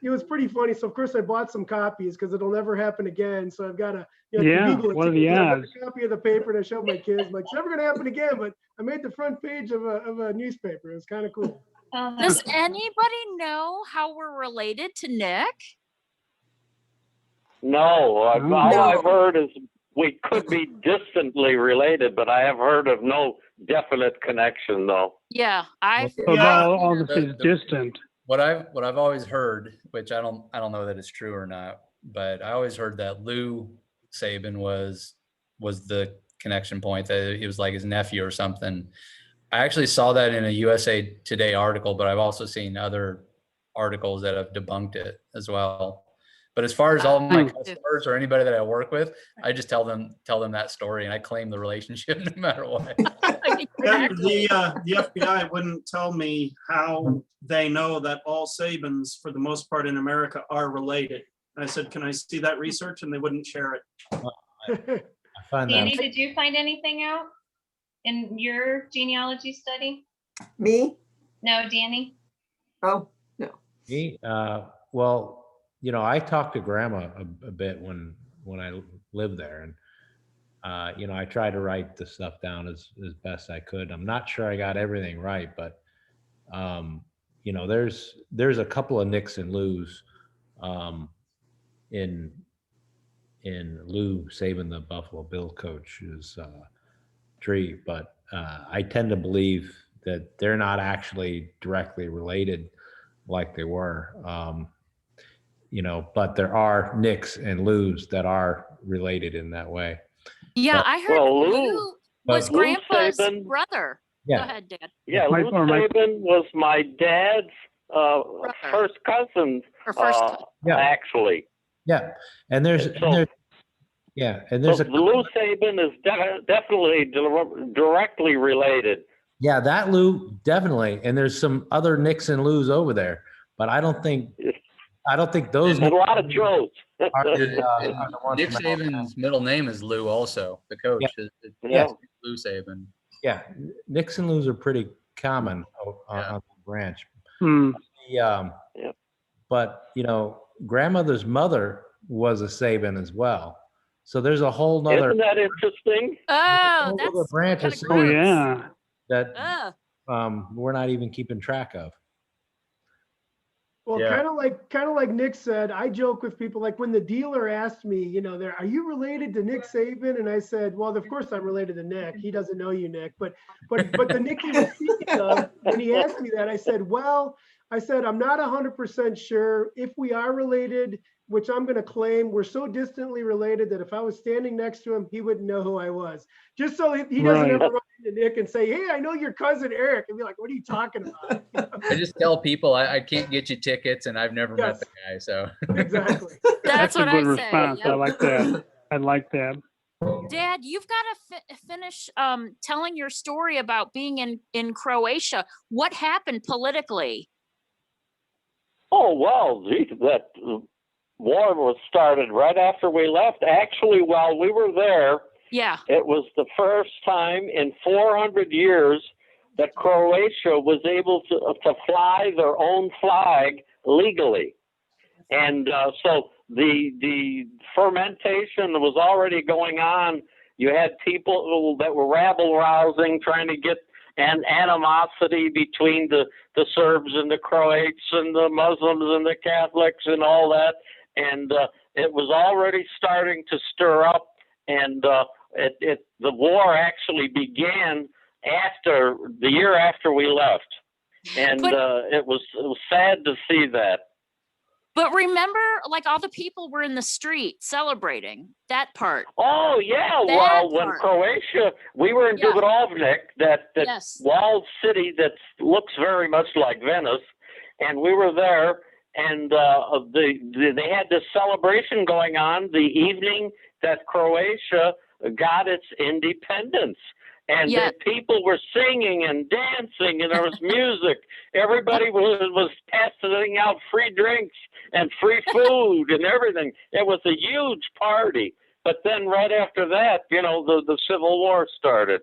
J: it was pretty funny. So of course I bought some copies because it'll never happen again. So I've got a
T: Yeah, what are the
J: I got
T: odds?
J: a copy of the paper and I showed my kids, like, it's never gonna happen again, but I made the front page of a newspaper. It was kind of cool.
U: Does anybody know how we're related to Nick?
L: No, all
T: No.
L: I've heard is we could be distantly related, but I have heard of no definite connection, though.
U: Yeah, I've
T: So all this is distant.
O: What I've always heard, which I don't know that it's true or not, but I always heard that Lou Saban was the connection point, that he was like his nephew or something. I actually saw that in a USA Today article, but I've also seen other articles that have debunked it as well. But as far as all my customers or anybody that I work with, I just tell them that story, and I claim the relationship no matter what.
H: Yeah, the FBI wouldn't tell me how they know that all Sabans, for the most part in America, are related. I said, "Can I see that research?" And they wouldn't share it.
B: Danny, did you find anything out in your genealogy study?
A: Me?
B: No, Danny?
A: Oh, no.
V: Me? Well, I talked to Grandma a bit when I lived there, and I tried to write the stuff down as best I could. I'm not sure I got everything right, but there's a couple of Nicks and Lou's in Lou Saban, the Buffalo Bills coach's tree, but I tend to believe that they're not actually directly related like they were. But there are Nicks and Lou's that are related in that way.
U: Yeah,
V: But-
U: I heard Lou was
L: Lou
U: Grandpa's
L: Saban-
U: brother.
V: Yeah.
U: Go ahead, Dad.
L: Yeah, Lou Saban was my dad's first cousin,
U: Or first
V: Yeah.
L: actually.
V: Yeah, and there's
L: So
V: a
L: Lou Saban is definitely directly related.
V: yeah, that Lou definitely, and there's some other Nicks and Lou's over there, but I don't think those
L: There's a lot of Joes.
V: are the ones
O: Nick
V: from-
O: Saban's middle name is Lou, also the coach.
V: Yeah.
O: It's
V: Yeah.
O: Lou Saban.
V: Yeah, Nicks and Lou's are pretty common on the branch.
T: Hmm.
V: But grandmother's mother was a Saban as well, so there's a whole nother
L: Isn't that interesting?
U: Oh,
V: other branch of
T: Oh,
V: Sabans
T: yeah.
V: that we're not even keeping track of.
J: Well,
V: Yeah.
J: kind of like Nick said, I joke with people, like when the dealer asked me, are you related to Nick Saban? And I said, well, of course I'm related to Nick. He doesn't know you, Nick. But the Nick he was speaking of, when he asked me that, I said, well, I said, I'm not 100% sure if we are related, which I'm going to claim. We're so distantly related that if I was standing next to him, he wouldn't know who I was. Just so he doesn't
T: Right.
J: ever run into Nick and say, hey, I know your cousin Eric. And be like, what are you talking about?
O: I just tell people I can't get you tickets and I've never met
J: Yes.
O: the guy. So
J: Exactly.
U: That's
T: a
U: what
T: good
U: I say.
T: response. I
U: Yep.
T: like that. I like that.
U: Dad, you've got to finish telling your story about being in Croatia. What happened politically?
L: Oh, well, gee, that war was started right after we left. Actually, while we were there,
U: Yeah.
L: it was the first time in 400 years that Croatia was able to fly their own flag legally. And so the fermentation was already going on. You had people that were rabble rousing, trying to get an animosity between the Serbs and the Croats and the Muslims and the Catholics and all that. And it was already starting to stir up. And the war actually began after the year after we left. And it was sad to see that.
U: But remember, like all the people were in the street celebrating that part.
L: Oh yeah,
U: That
L: well, when
U: part.
L: Croatia, we were in Dubrovnik, that
U: Yes.
L: walled city that looks very much like Venice, and we were there, and they had this celebration going on the evening that Croatia got its independence. And the people were singing and dancing, and there was music. Everybody was passing out free drinks and free food and everything. It was a huge party. But then right after that, the Civil War started.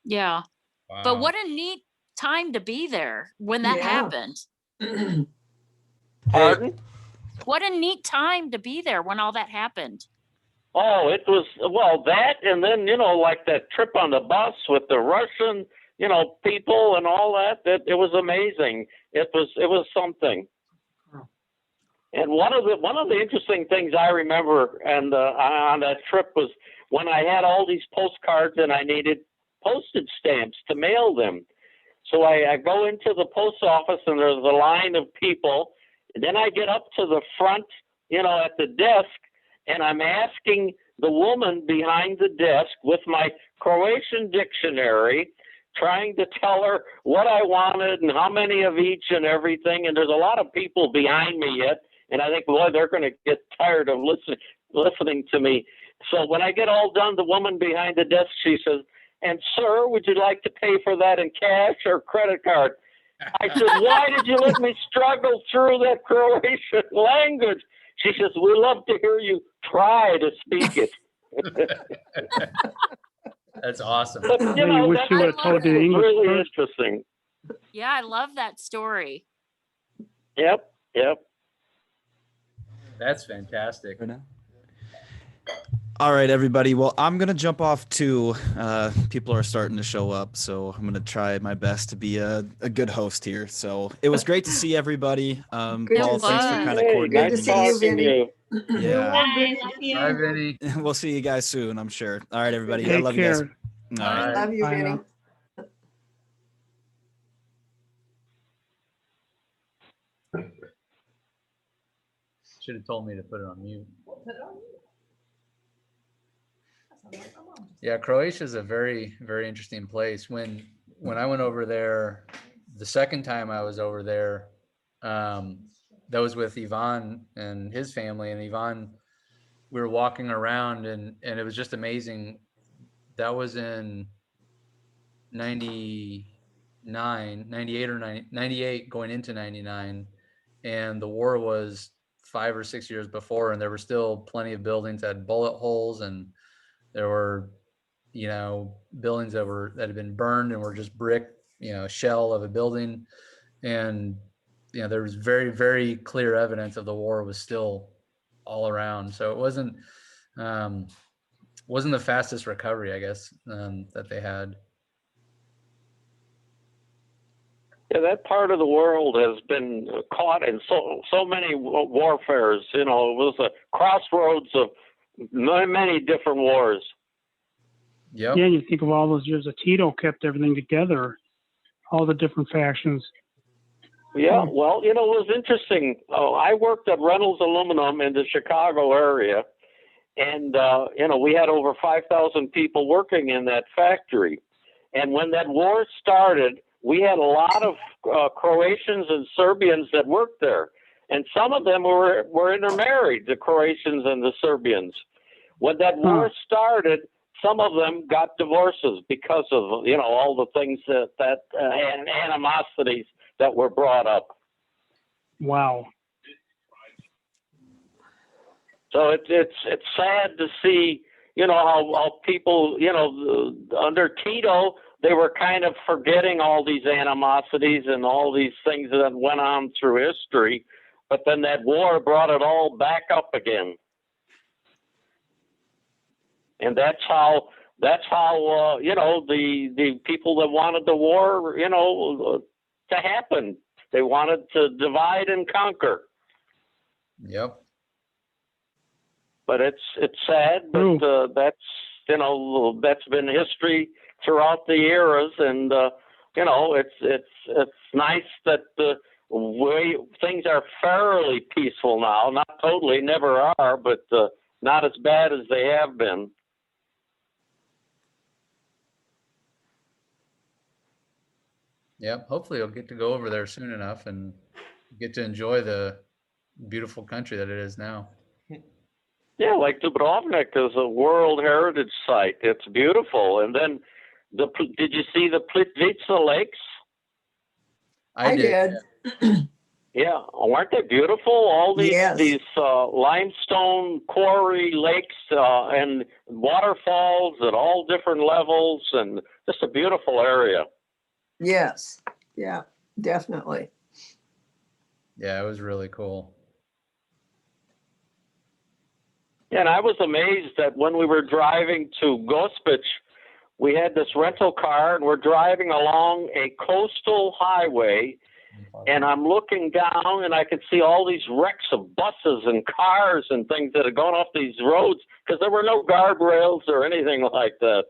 U: Yeah. But what a neat time to be there when that happened.
L: Pardon?
U: What a neat time to be there when all that happened.
L: Oh, it was, well, that, and then, like that trip on the bus with the Russian, people and all that, it was amazing. It was something. And one of the interesting things I remember and on that trip was when I had all these postcards and I needed postage stamps to mail them. So I go into the post office and there's a line of people. And then I get up to the front, at the desk, and I'm asking the woman behind the desk with my Croatian dictionary, trying to tell her what I wanted and how many of each and everything. And there's a lot of people behind me yet. And I think, boy, they're going to get tired of listening to me. So when I get all done, the woman behind the desk, she says, "And sir, would you like to pay for that in cash or credit card?" I said, "Why did you let me struggle through that Croatian language?" She says, "We love to hear you try to speak it."
O: That's awesome.
L: But,
T: I wish you would have told the English
L: really
T: first.
L: interesting.
U: Yeah, I love that story.
L: Yep.
O: That's fantastic.
F: All right, everybody. Well, I'm going to jump off too. People are starting to show up, so I'm going to try my best to be a good host here. So it was great to see everybody.
A: Good
F: Paul,
A: to
F: thanks
A: see
F: for
A: you.
F: kind of
A: Hey,
F: coordinating.
A: good to see you, Vinny.
F: Yeah.
O: Bye, Vinny.
F: We'll see you guys soon, I'm sure. All right, everybody. I
T: Take
F: love you guys.
T: care.
F: All right.
A: Love you,
T: Bye
A: Vinny.
T: now.
O: Should have told me to put it on mute. Yeah, Croatia is a very, very interesting place. When I went over there, the second time I was over there, that was with Ivan and his family. And Ivan, we were walking around and it was just amazing. That was in 98 or 98 going into 99. And the war was 5 or 6 years before, and there were still plenty of buildings that had bullet holes, and there were, buildings that had been burned and were just brick, shell of a building. And, there was very, very clear evidence of the war was still all around. So it wasn't the fastest recovery, I guess, that they had.
L: Yeah, that part of the world has been caught in so many warfares. It was a crossroads of many different wars.
O: Yep.
T: Yeah, you think of all those years that Tito kept everything together, all the different factions.
L: Yeah, well, it was interesting. I worked at Reynolds Aluminum in the Chicago area, and we had over 5,000 people working in that factory. And when that war started, we had a lot of Croatians and Serbians that worked there, and some of them were intermarried, the Croatians and the Serbians. When that war started, some of them got divorces because of all the things and animosities that were brought up.
T: Wow.
L: So it's sad to see how people under Tito, they were kind of forgetting all these animosities and all these things that went on through history, but then that war brought it all back up again. And that's how the people that wanted the war, to happen. They wanted to divide and conquer.
O: Yep.
L: But it's sad, but that's been history throughout the eras, and it's nice that the way things are fairly peaceful now. Not totally, never are, but not as bad as they have been.
O: Yep. Hopefully you'll get to go over there soon enough and get to enjoy the beautiful country that it is now.
L: Yeah, like Dubrovnik is a World Heritage Site. It's beautiful. And then, did you see the Plitvice Lakes?
A: I did.
L: Yeah, weren't they beautiful? All these limestone quarry lakes and waterfalls at all different levels, and just a beautiful area.
A: Yes. Yeah, definitely.
O: Yeah, it was really cool.
L: And I was amazed that when we were driving to Gospic, we had this rental car and we're driving along a coastal highway, and I'm looking down and I could see all these wrecks of buses and cars and things that had gone off these roads because there were no guardrails or anything like that.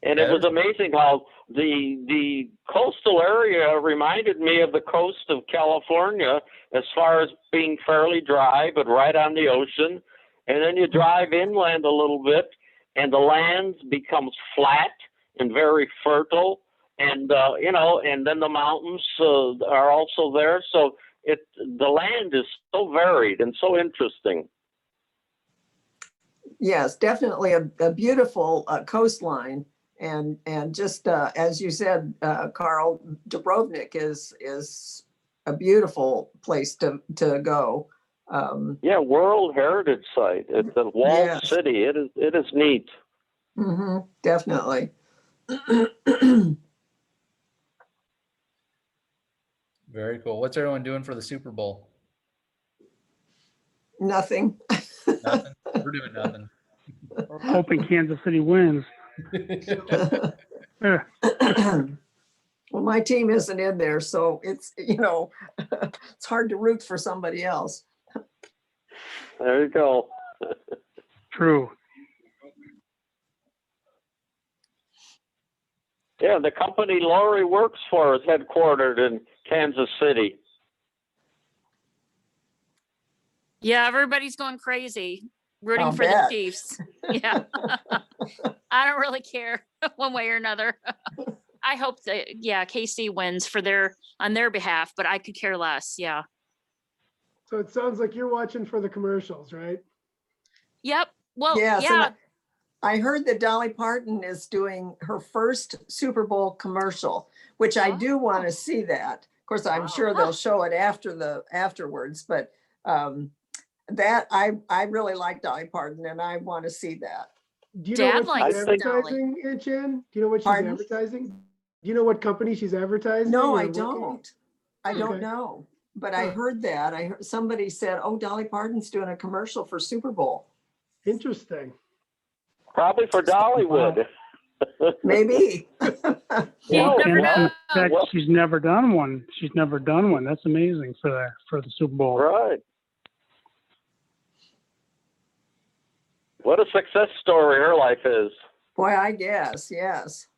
L: And it was amazing how the coastal area reminded me of the coast of California as far as being fairly dry, but right on the ocean. And then you drive inland a little bit, and the land becomes flat and very fertile. And, and then the mountains are also there. So the land is so varied and so interesting.
A: Yes, definitely a beautiful coastline. And just as you said, Carl, Dubrovnik is a beautiful place to go.
L: Yeah, World Heritage Site. It's a walled city. It is neat.
A: Mm-hmm, definitely.
O: Very cool. What's everyone doing for the Super Bowl?
A: Nothing.
O: Nothing. We're doing nothing.
T: Hoping Kansas City wins.
A: Well, my team isn't in there, so it's it's hard to root for somebody else.
L: There you go.
T: True.
L: Yeah, the company Lori works for is headquartered in Kansas City.
U: Yeah, everybody's going crazy rooting
A: I'll
U: for
A: bet.
U: the Chiefs. Yeah. I don't really care one way or another. I hope that KC wins on their behalf, but I could care less. Yeah.
J: So it sounds like you're watching for the commercials, right?
U: Yep. Well,
A: Yes,
U: yeah.
A: and I heard that Dolly Parton is doing her first Super Bowl commercial, which I do want to see that. Of course, I'm sure they'll show it afterwards, but that I really like Dolly Parton and I want to see that.
J: Do you know
U: Dad
J: what she's
U: likes
J: advertising, Jen? Do you know what she's
A: Pardon?
J: advertising? Do you know what company she's advertising?
A: No,
J: or
A: I
J: working?
A: don't. I don't
J: Okay.
A: know. But I heard that. I heard somebody said, "Oh, Dolly Parton's doing a commercial for Super Bowl."
J: Interesting.
L: Probably for Dollywood.
A: Maybe.
T: Yeah,
U: never
T: and
U: know.
T: in fact, she's never done one. She's never done one. That's amazing for the Super Bowl.
L: Right. What a success story her life is.
A: Boy, I guess, yes.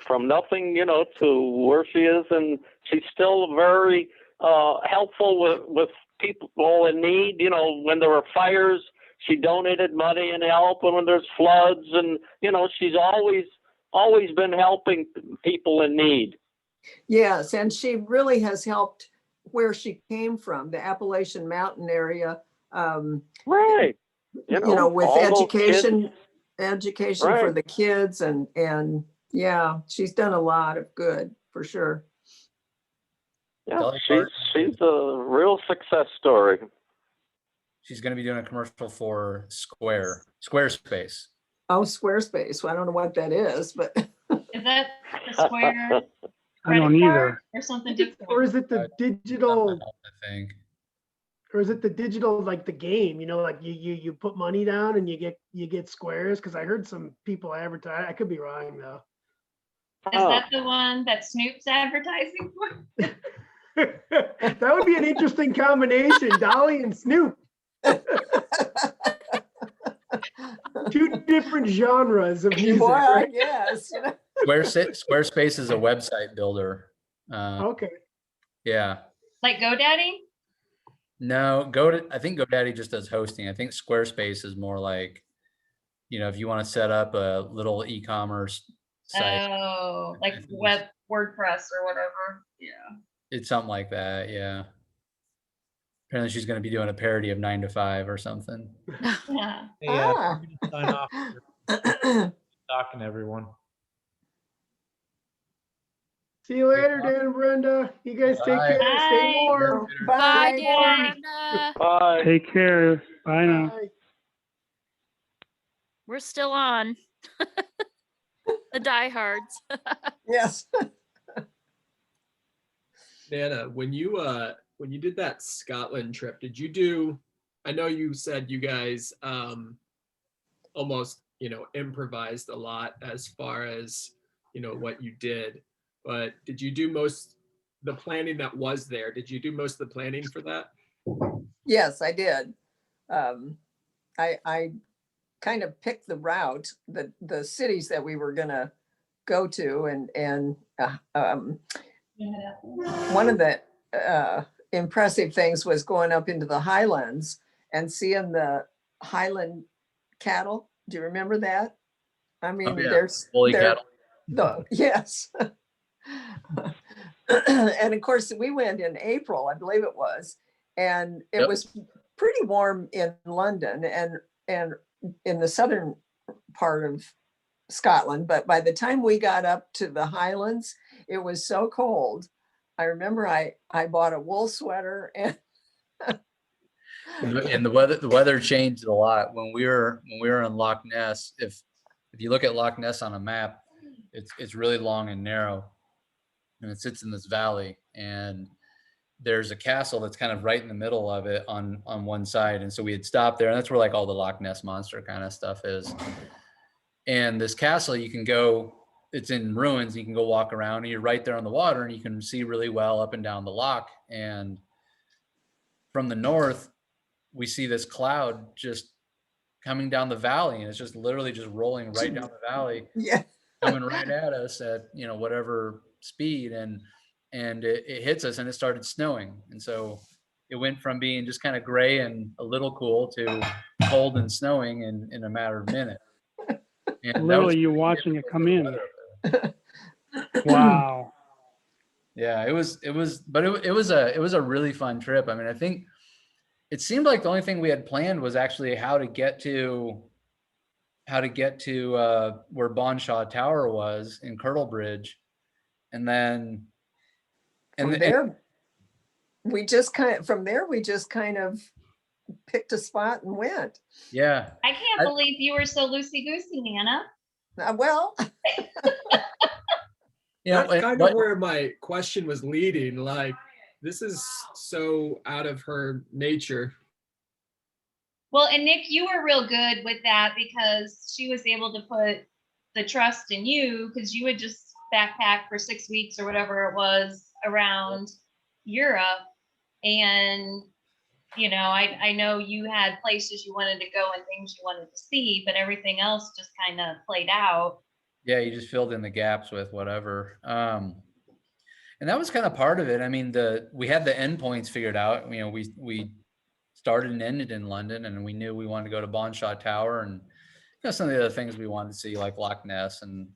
L: from nothing, to where she is, and she's still very helpful with people in need. When there were fires, she donated money and help, and when there's floods, and she's always been helping people in need.
A: Yes, and she really has helped where she came from, the Appalachian Mountain area.
L: Right.
A: With
L: all those
A: education for
L: Right.
A: the kids, and yeah, she's done a lot of good for sure.
L: Yeah,
O: Dolly
L: she's
O: Parton.
L: a real success story.
O: She's going to be doing a commercial for Squarespace.
A: Oh, Squarespace. Well, I don't know what that is, but
B: Is that the Square
T: I don't
B: credit card
T: either.
B: or something different?
J: Or is it the digital,
O: I think.
J: or is it the digital, like the game, like you put money down and you get squares? Cause I heard some people advertise, I could be wrong though.
B: Is that the one that Snoop's advertising for?
J: That would be an interesting combination, Dolly and Snoop. Two different genres of music,
A: boy, I
J: right?
A: guess.
O: Squarespace is a website builder.
J: Okay.
O: Yeah.
B: Like GoDaddy?
O: No, I think GoDaddy just does hosting. I think Squarespace is more like, if you want to set up a little e-commerce site.
B: Oh, like WordPress or whatever. Yeah.
O: It's something like that. Yeah. Apparently she's going to be doing a parody of 9 to 5 or something.
B: Yeah.
V: Hey,
A: Ah.
V: I'm gonna sign off here. Talking to everyone.
J: See you later, Dan and Brenda. You guys take
O: Bye.
J: care. Stay
B: Bye.
J: warm.
U: Bye,
A: Bye.
U: Dan.
L: Bye.
T: Take care. Bye now.
J: Bye.
U: We're still on. The diehards.
A: Yes.
E: Nana, when you did that Scotland trip, did you do, I know you said you guys almost, improvised a lot as far as, what you did, but did you do the planning that was there? Did you do most of the planning for that?
A: Yes, I did. I kind of picked the route, the cities that we were gonna go to, and one of the impressive things was going up into the highlands and seeing the Highland cattle. Do you remember that? I mean,
O: yeah.
A: there's
O: Woolly cattle.
A: yes. And of course, we went in April, I believe it was, and it
O: Yep.
A: was pretty warm in London and in the southern part of Scotland. But by the time we got up to the Highlands, it was so cold. I remember I bought a wool sweater and
O: And the weather changed a lot when we were in Loch Ness. If you look at Loch Ness on a map, it's really long and narrow, and it sits in this valley, and there's a castle that's kind of right in the middle of it on one side. And so we had stopped there, and that's where like all the Loch Ness monster kind of stuff is. And this castle, you can go, it's in ruins, you can go walk around, and you're right there on the water, and you can see really well up and down the loch. And from the north, we see this cloud just coming down the valley, and it's just literally just rolling right down the valley,
A: yeah,
O: coming right at us at whatever speed, and it hits us, and it started snowing. And so it went from being just kind of gray and a little cool to cold and snowing in a matter of minutes. And
T: Literally, you watching it come in. Wow.
O: Yeah, it was a really fun trip. I mean, I think it seemed like the only thing we had planned was actually how to get to where Bonshaw Tower was in Kirtlebridge, and then
A: from there we just kind of picked a spot and went.
O: Yeah.
B: I can't believe you were so loosey-goosey, Nana.
A: Well,
E: That's kind of where my question was leading. Like, this is so out of her nature.
B: Well, and Nick, you were real good with that because she was able to put the trust in you because you would just backpack for 6 weeks or whatever it was around Europe. And, I know you had places you wanted to go and things you wanted to see, but everything else just kind of played out.
O: Yeah, you just filled in the gaps with whatever. And that was kind of part of it. I mean, we had the endpoints figured out. You know, we started and ended in London, and we knew we wanted to go to Bonshaw Tower, and some of the other things we wanted to see, like Loch Ness and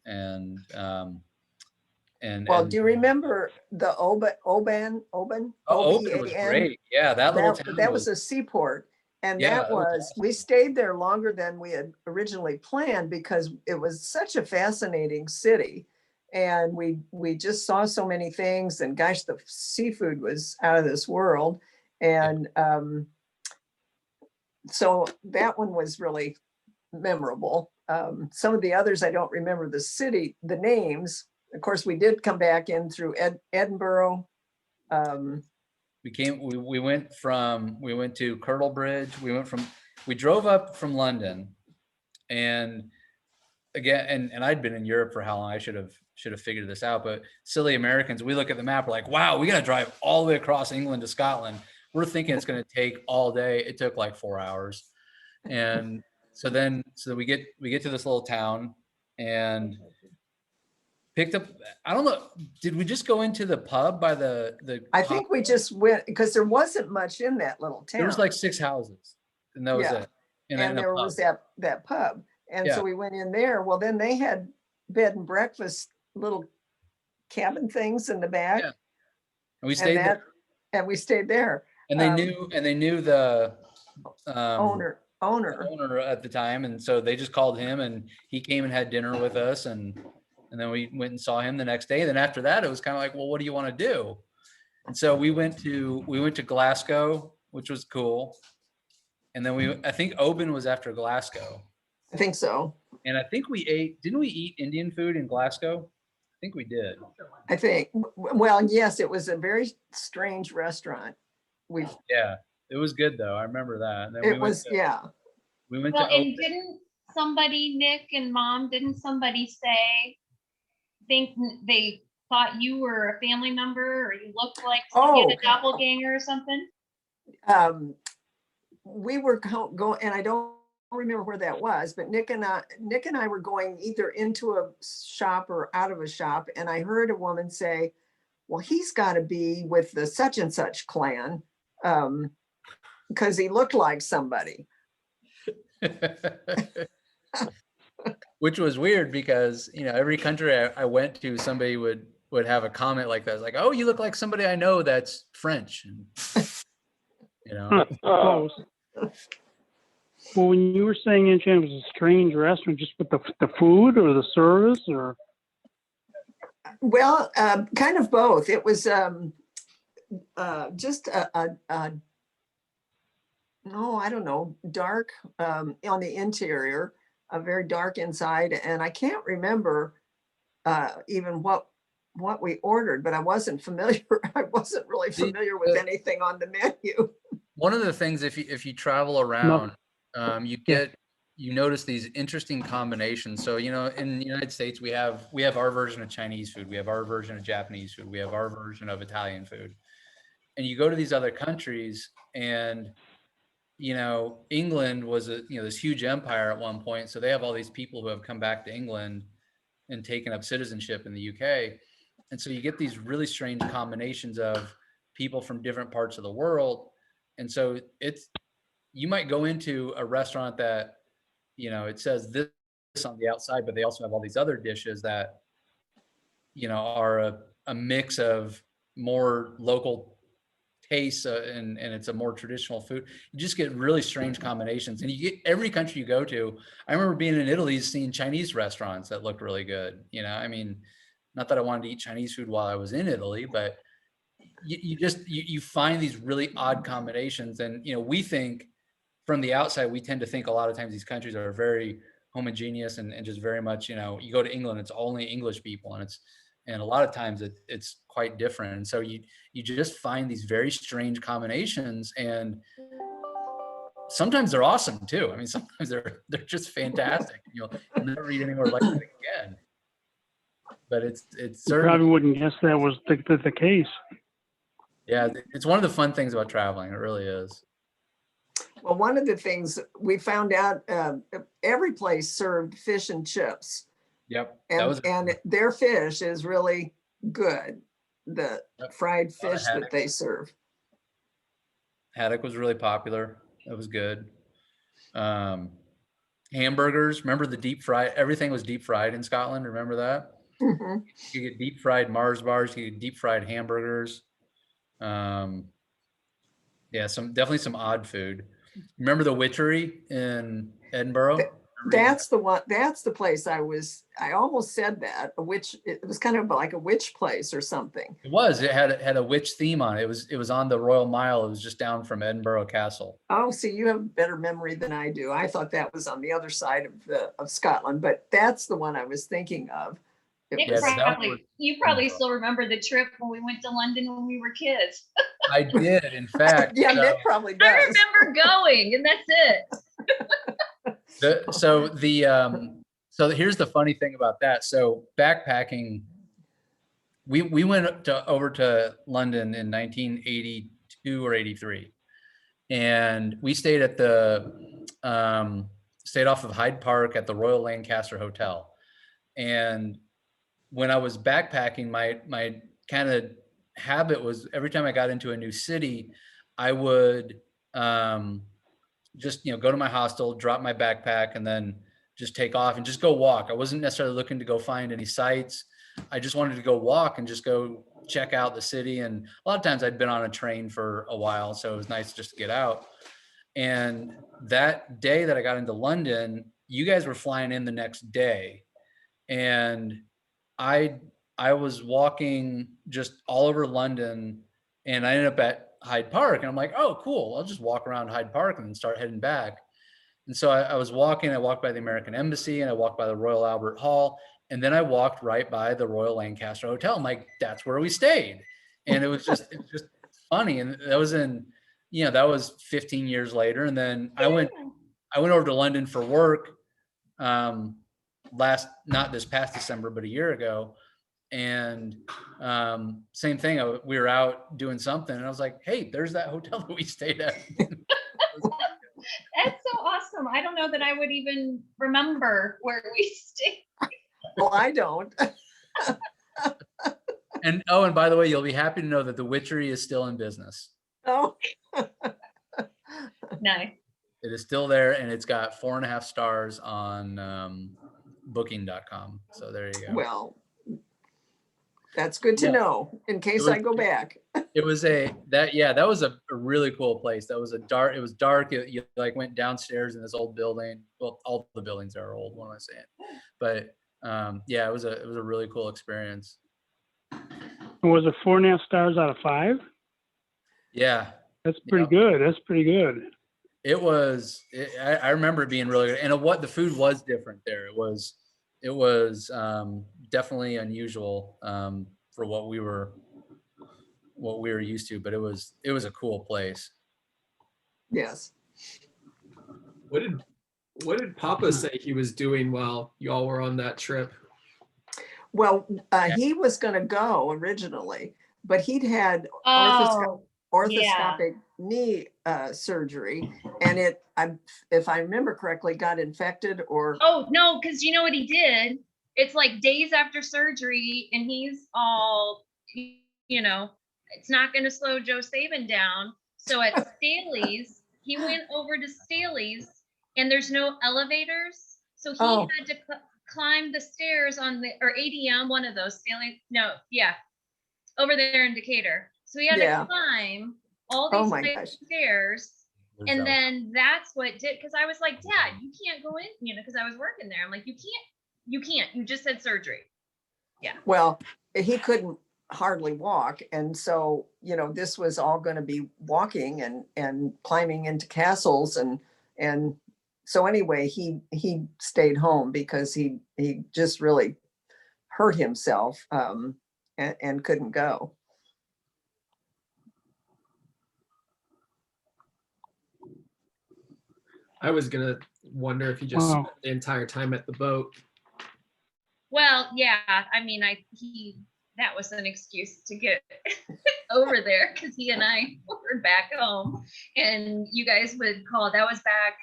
A: Well, do you remember the Oban?
O: Oban was great. Yeah, that little town
A: that was a seaport. And
O: Yeah,
A: that was, we stayed there longer than we had originally planned because it was such a fascinating city. And we just saw so many things, and gosh, the seafood was out of this world. And so that one was really memorable. Some of the others, I don't remember the names. Of course, we did come back in through Edinburgh.
O: We went to Kirtle Bridge. We drove up from London, and again, and I'd been in Europe for how long? I should have figured this out, but silly Americans, we look at the map, we're like, wow, we got to drive all the way across England to Scotland. We're thinking it's going to take all day. It took like 4 hours. And so we get to this little town and picked up, I don't know, did we just go into the pub by the
A: I think we just went, because there wasn't much in that little town.
O: There was like 6 houses, and that was it.
A: And there was that pub. And so we went in there. Well, then they had bed and breakfast, little cabin things in the back.
O: Yeah. And we stayed there.
A: And we stayed there.
O: And they knew the
A: owner
O: at the time, and so they just called him, and he came and had dinner with us, and then we went and saw him the next day. Then after that, it was kind of like, well, what do you want to do? And so we went to Glasgow, which was cool. And then I think Oban was after Glasgow.
A: I think so.
O: And I think didn't we eat Indian food in Glasgow? I think we did.
A: I think, well, yes, it was a very strange restaurant.
O: Yeah, it was good though. I remember that. And then we went to
B: and didn't somebody, Nick and Mom, didn't somebody think they thought you were a family member, or you looked like you had a doppelganger or something?
A: We were going, and I don't remember where that was, but Nick and I were going either into a shop or out of a shop, and I heard a woman say, well, he's got to be with the such and such clan, because he looked like somebody.
O: Which was weird because, every country I went to, somebody would have a comment like that. It's like, oh, you look like somebody I know that's French.
T: Close. Well, when you were saying Enchanted was a strange restaurant, just with the food or the service, or?
A: Well, kind of both. It was just I don't know, dark on the interior, a very dark inside, and I can't remember even what we ordered, but I wasn't familiar. I wasn't really familiar with anything on the menu.
O: One of the things, if you travel around, you notice these interesting combinations. So, in the United States, we have our version of Chinese food, we have our version of Japanese food, we have our version of Italian food, and you go to these other countries, and England was this huge empire at one point, so they have all these people who have come back to England and taken up citizenship in the UK, and so you get these really strange combinations of people from different parts of the world. And so you might go into a restaurant that, it says this on the outside, but they also have all these other dishes that, are a mix of more local tastes and it's a more traditional food. You just get really strange combinations, and you get every country you go to. I remember being in Italy, seeing Chinese restaurants that looked really good. I mean, not that I wanted to eat Chinese food while I was in Italy, but you find these really odd combinations. And, we think from the outside, we tend to think a lot of times these countries are very homogeneous and just very much, you go to England, it's only English people, and a lot of times it's quite different. And so you just find these very strange combinations, and sometimes they're awesome too. I mean, sometimes they're just fantastic. You'll never eat anywhere like that again. But it's certainly,
T: probably wouldn't guess that was the case.
O: Yeah, it's one of the fun things about traveling. It really is.
A: Well, one of the things we found out, every place served fish and chips.
O: Yep. That was
A: And their fish is really good. The fried fish that
O: haddock.
A: they serve.
O: Haddock was really popular. That was good. Hamburgers. Remember the deep fried? Everything was deep fried in Scotland. Remember that?
A: Mhm.
O: You get deep fried Mars bars. You get deep fried hamburgers. Yeah, definitely some odd food. Remember the Witchery in Edinburgh?
A: That's the one. That's the place I almost said that, which it was kind of like a witch place or something.
O: It was. It had a witch theme on it. It was on the Royal Mile. It was just down from Edinburgh Castle.
A: Oh, see, you have better memory than I do. I thought that was on the other side of Scotland, but that's the one I was thinking of.
B: Nick you probably still remember the trip when we went to London when we were kids.
O: I did, in fact.
A: Yeah, Nick probably does.
B: I remember going, and that's it.
O: So here's the funny thing about that. So backpacking, we went over to London in 1982 or 83, and we stayed at stayed off of Hyde Park at the Royal Lancaster Hotel. And when I was backpacking, my kind of habit was every time I got into a new city, I would just go to my hostel, drop my backpack, and then just take off and just go walk. I wasn't necessarily looking to go find any sites. I just wanted to go walk and just go check out the city. And a lot of times I'd been on a train for a while, so it was nice just to get out. And that day that I got into London, you guys were flying in the next day, and I was walking just all over London, and I ended up at Hyde Park, and I'm like, oh, cool. I'll just walk around Hyde Park and then start heading back. And so I was walking, I walked by the American Embassy, and I walked by the Royal Albert Hall, and then I walked right by the Royal Lancaster Hotel. I'm like, that's where we stayed. And it was just funny. And that was that was 15 years later. And then I went over to London for work not this past December, but a year ago. And same thing, we were out doing something, and I was like, hey, there's that hotel that we stayed at.
B: That's so awesome. I don't know that I would even remember where we stayed.
A: Well, I don't.
O: And by the way, you'll be happy to know that the Witchery is still in business.
A: Oh.
B: Nice.
O: It is still there, and it's got 4.5 stars on booking.com. So there you go.
A: Well, that's good to know in case I go back.
O: It was that was a really cool place. It was dark. You went downstairs in this old building. Well, all the buildings are old, what am I saying? But it was a really cool experience.
T: Was it 4.5 stars out of 5?
O: Yeah.
T: That's pretty good. That's pretty good.
O: It was, I remember it being really good. And the food was different there. It was definitely unusual for what we were used to, but it was a cool place.
A: Yes.
E: What did Papa say he was doing while y'all were on that trip?
A: Well, he was going to go originally, but he'd had orthoscopic knee surgery, and if I remember correctly, got infected or.
B: Oh no, because you know what he did? It's like days after surgery, and he's all, it's not going to slow Joe Saban down. So at Staley's, he went over to Staley's, and there's no elevators, so he had to climb the stairs or ADM, one of those over there in Decatur. So he had to climb all these stairs. And then that's what did, because I was like, Dad, you can't go in, because I was working there. I'm like, you can't, you just had surgery. Yeah.
A: Well, he couldn't hardly walk. And so, this was all going to be walking and climbing into castles. And so anyway, he stayed home because he just really hurt himself and couldn't go.
E: I was gonna wonder if you just spent the entire time at the boat.
B: Well, yeah, I mean, that was an excuse to get over there, because he and I were back home, and you guys would call. That was back,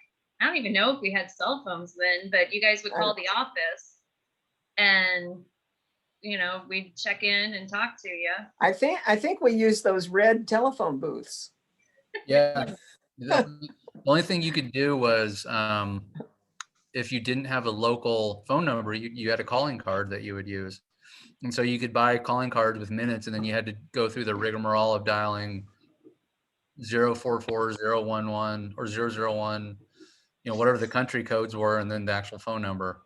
B: I don't even know if we had cell phones then, but you guys would call the office and, you know, we'd check in and talk to you.
A: I think we use those red telephone booths.
O: Yeah. The only thing you could do was, if you didn't have a local phone number, you had a calling card that you would use. And so you could buy calling cards with minutes, and then you had to go through the rigmarole of dialing 044, 011 or 001, you know, whatever the country codes were, and then the actual phone number.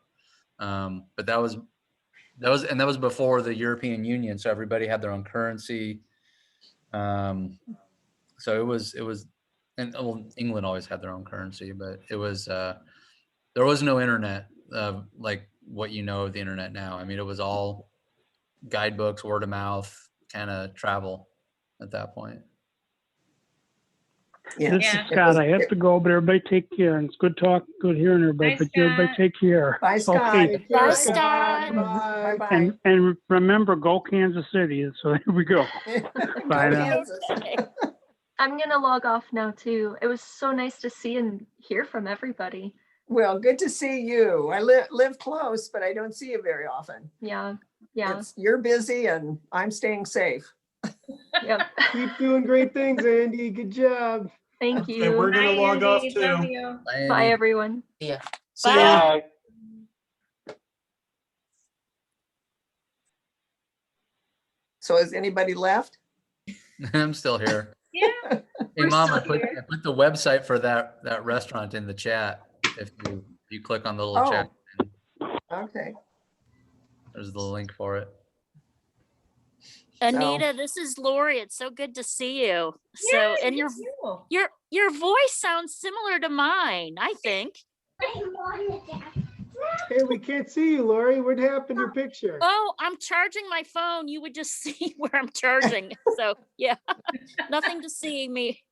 O: But that was before the European Union, so everybody had their own currency. So it was, and well, England always had their own currency, but it was there was no internet like what you know of the internet now. I mean, it was all guidebooks, word of mouth, kind of travel at that point.
T: This is Scott. I have to go, but everybody take care. And it's good talking, good hearing everybody.
B: Bye,
T: But everybody
B: Scott.
T: take care.
A: Bye, Scott.
T: Okay.
U: Bye, Scott.
A: Bye-bye.
T: And remember, go Kansas City. So here we go. Bye now.
A: Kansas.
D: I'm gonna log off now too. It was so nice to see and hear from everybody.
A: Well, good to see you. I live close, but I don't see you very often.
D: Yeah, yeah.
A: You're busy and I'm staying safe.
D: Yep.
J: Keep doing great things, Andy. Good job.
D: Thank
H: Okay, we're
D: you.
H: gonna
B: Bye,
H: log off
B: Andy. Love
H: too.
B: you.
D: Bye, everyone.
I: Yeah.
H: See ya.
L: Bye.
A: So has anybody left?
O: I'm still here.
B: Yeah.
O: Hey,
B: We're
O: Mom, I
B: still
O: put
B: here.
O: the website for that restaurant in the chat. If you click on the little
A: Oh.
O: chat,
A: Okay.
O: there's the link for it.
U: Anita, this is Lori. It's so good to see you. So,
B: Yeah,
U: and
B: you too.
U: your voice sounds similar to mine, I think.
J: Hey, we can't see you, Lori. What happened to your picture?
U: Oh, I'm charging my phone. You would just see where I'm charging. So yeah, nothing to see me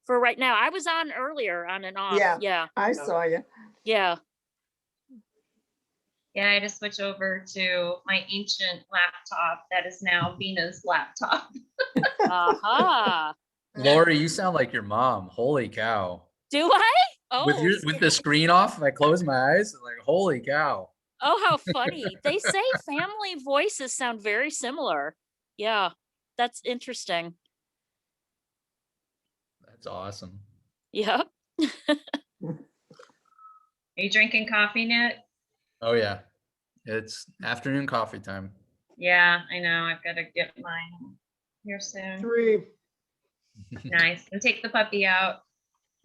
U: for right now. I was on earlier on and off.
A: Yeah.
U: Yeah.
A: I saw you.
U: Yeah.
B: Yeah, I had to switch over to my ancient laptop that is now Vina's laptop.
U: Aha.
O: Lori, you sound like your mom. Holy cow.
U: Do I? Oh,
O: With the screen off, if I close my eyes, like holy cow.
U: oh, how funny. They say family voices sound very similar. Yeah, that's interesting.
O: That's awesome.
U: Yep.
B: Are you drinking coffee, Nick?
O: Oh yeah. It's afternoon coffee time.
B: Yeah, I know. I've got to get mine here soon.
J: 3.
B: Nice. And take the puppy out.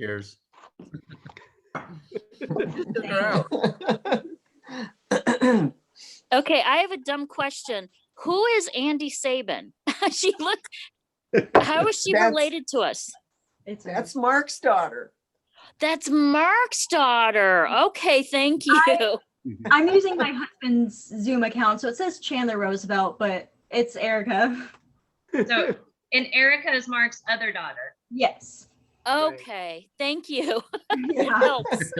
O: Cheers.
U: Okay, I have a dumb question. Who is Andy Sabin? She looked. How is she
A: That's-
U: related to us?
A: That's Mark's daughter.
U: That's Mark's daughter. Okay, thank you.
P: I'm using my husband's Zoom account, so it says Chandler Roosevelt, but it's Erica.
B: So, and Erica is Mark's other daughter.
P: Yes.
U: Okay, thank you. It
P: Yeah.
U: helps.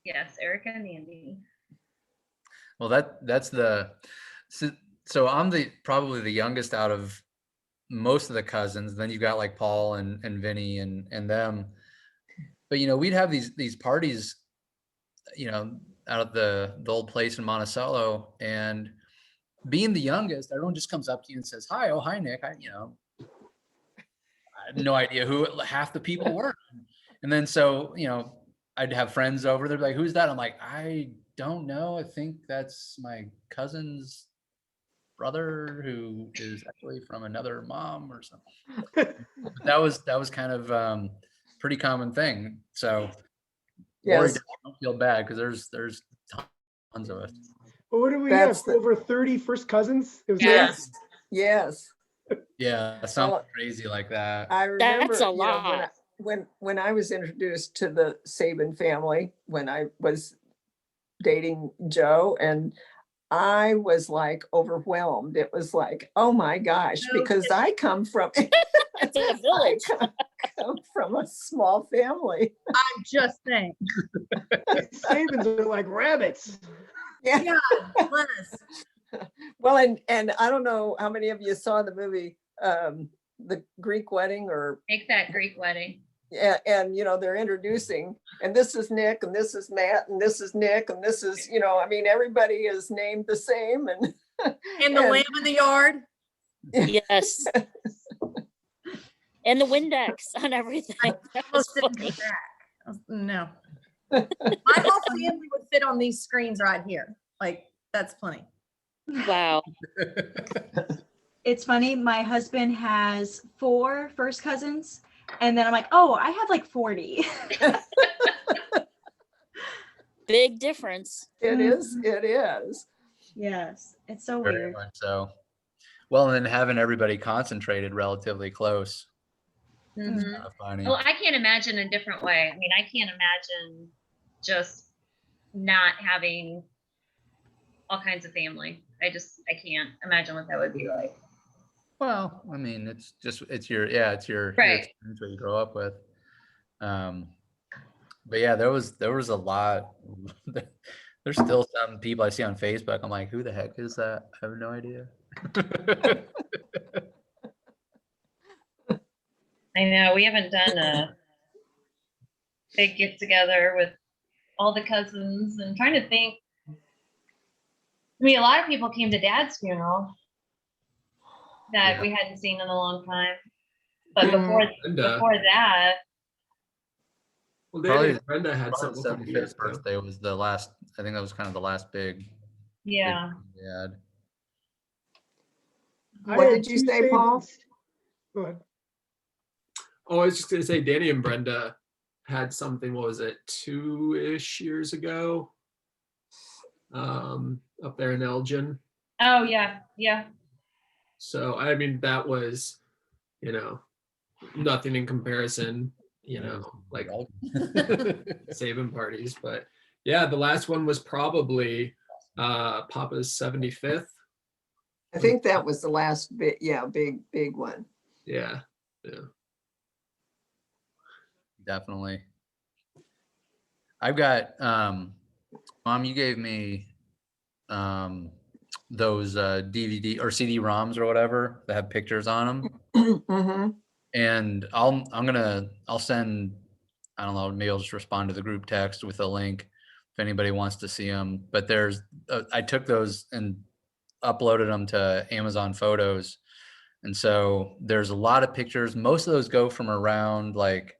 B: Yes, Erica and Andy.
O: Well, that's so I'm probably the youngest out of most of the cousins. Then you've got like Paul and Vinny and them. But you know, we'd have these parties, you know, out at the old place in Monticello, and being the youngest, everyone just comes up to you and says, "Hi, oh hi Nick." I had no idea who half the people were. And then so, you know, I'd have friends over. They're like, "Who's that?" I'm like, "I don't know. I think that's my cousin's brother who is actually from another mom or something." But that was kind of pretty common thing. So Lori,
A: Yes.
O: don't feel bad because there's tons of us.
J: Well, what do we
A: That's
J: have? Over 30 first cousins? It was
A: Yes. Yes.
O: Yeah, something
A: Well,
O: crazy like that.
A: I remember
U: That's a
A: you know,
U: lot.
A: when I was introduced to the Sabin family, when I was dating Joe, and I was like overwhelmed. It was like, oh my gosh, because I come from
U: It's a village.
A: come from a small family.
Q: I'm just saying.
J: Sabins are like rabbits.
A: Yeah.
Q: Yeah, bless.
A: Well, and I don't know how many of you saw the movie The Greek Wedding or
B: Make that Greek wedding.
A: and you know, they're introducing, and this is Nick, and this is Matt, and this is Nick, and this is, you know, I mean, everybody is named the same, and
Q: And the lamb in the yard.
U: Yes. And the Windex on everything. That was
Q: Almost didn't
U: funny.
Q: get back. No. My whole family would fit on these screens right here. Like, that's plenty.
U: Wow.
P: It's funny. My husband has 4 first cousins, and then I'm like, oh, I have like 40.
U: Big difference.
A: it is, it is.
P: Yes, it's so
O: Very
P: weird.
O: much so. Well, and then having everybody concentrated relatively close.
B: Mhm.
O: Kind of funny.
B: Well, I can't imagine a different way. I mean, I can't imagine just not having all kinds of family. I can't imagine what that would be like.
O: Well, I mean, it's your
B: Right.
O: experience what you grow up with. But yeah, there was a lot. There's still some people I see on Facebook. I'm like, who the heck is that? I have no idea.
B: I know we haven't done a big get together with all the cousins and trying to think. I mean, a lot of people came to Dad's funeral that we hadn't seen in a long time. But before that,
E: Well,
O: Probably-
E: Danny and Brenda had
O: Probably
E: something.
O: 75th birthday was the last. I think that was kind of the last big.
B: yeah.
O: Big we had.
J: I
A: What
J: had
A: did you
J: 2
A: say, Paul?
J: savings- Go ahead.
E: Oh, I was just gonna say Danny and Brenda had something, what was it, 2-ish years ago? Up there in Elgin.
B: Oh yeah, yeah.
E: So I mean that was, you know, nothing in comparison, you know, like saving parties. But yeah, the last one was probably Papa's 75th.
A: I think that was the last big, big one.
E: Yeah.
O: Definitely. I've got Mom, you gave me those DVD or CD-ROMs or whatever that have pictures on them.
A: Mm-hmm.
O: And I'll send, I don't know, maybe I'll just respond to the group text with a link if anybody wants to see them. But I took those and uploaded them to Amazon Photos. And so there's a lot of pictures. Most of those go from around like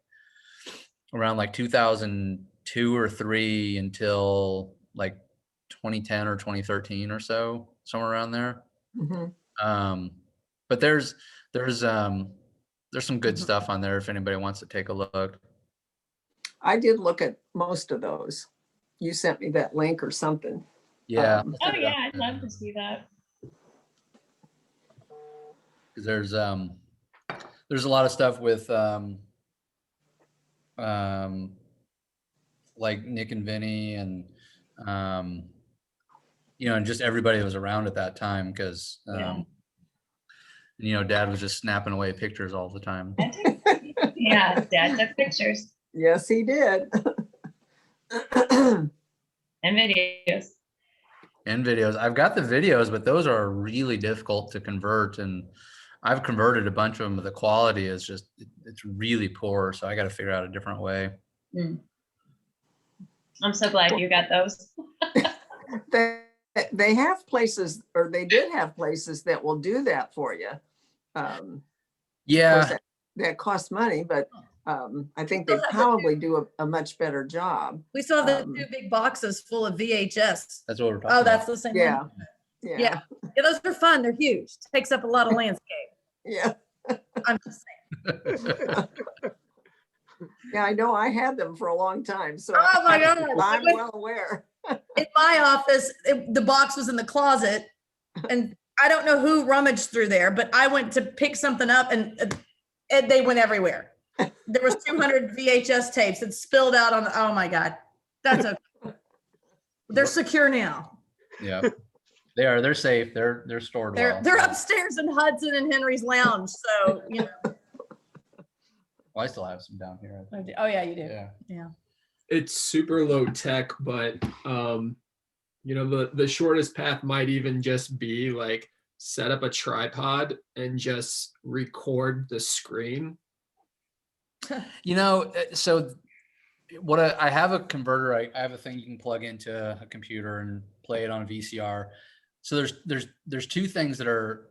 O: 2002 or 3 until like 2010 or 2013 or so, somewhere around there.
A: Mm-hmm.
O: But there's some good stuff on there if anybody wants to take a look.
A: I did look at most of those. You sent me that link or something.
O: Yeah.
B: Oh yeah, I'd love to see that.
O: 'Cause there's a lot of stuff with like Nick and Vinny and you know, and just everybody that was around at that time, because you know, Dad was just snapping away pictures all the time.
B: Yeah, Dad took pictures
A: Yes, he did.
B: and videos.
O: And videos. I've got the videos, but those are really difficult to convert, and I've converted a bunch of them, but the quality is just, it's really poor. So I got to figure out a different way.
B: I'm so glad you got those.
A: They have places, or they did have places that will do that for you.
O: Yeah.
A: Of course, that costs money, but I think they probably do a much better job.
Q: We still have the 2 big boxes full of VHS.
O: That's what we're talking
Q: Oh,
O: about.
Q: that's the same
A: Yeah.
Q: one.
A: Yeah.
Q: Yeah. Yeah, those are fun. They're huge. Takes up a lot of landscape.
A: Yeah.
Q: I'm just saying.
A: Yeah, I know. I had them for a long time, so
Q: Oh my God.
A: I'm well aware.
Q: In my office, the box was in the closet, and I don't know who rummaged through there, but I went to pick something up, and they went everywhere. There was 200 VHS tapes that spilled out on the, oh my God. That's okay. They're secure now.
O: Yeah. They're safe. They're stored well.
Q: They're upstairs in Hudson and Henry's lounge. So, you know.
O: Well, I still have some down here. I think.
Q: Oh yeah, you do.
O: Yeah.
Q: Yeah.
E: It's super low tech, but you know, the shortest path might even just be like set up a tripod and just record the screen
O: You know, so what I have a converter. I have a thing you can plug into a computer and play it on a VCR. So there's two things that are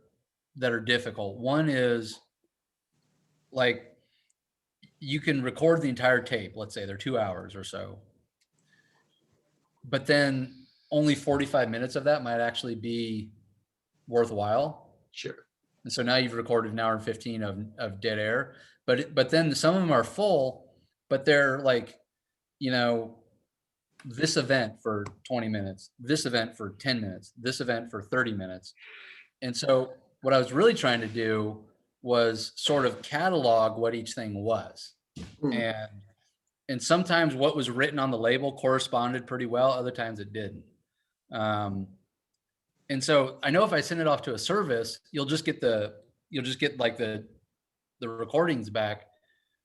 O: difficult. One is like you can record the entire tape. Let's say they're 2 hours or so, but then only 45 minutes of that might actually be worthwhile.
E: Sure.
O: And so now you've recorded an hour and 15 of dead air, but then some of them are full, but they're like, you know, this event for 20 minutes, this event for 10 minutes, this event for 30 minutes. And so what I was really trying to do was sort of catalog what each thing was. And sometimes what was written on the label corresponded pretty well, other times it didn't. And so I know if I send it off to a service, you'll just get like the recordings back,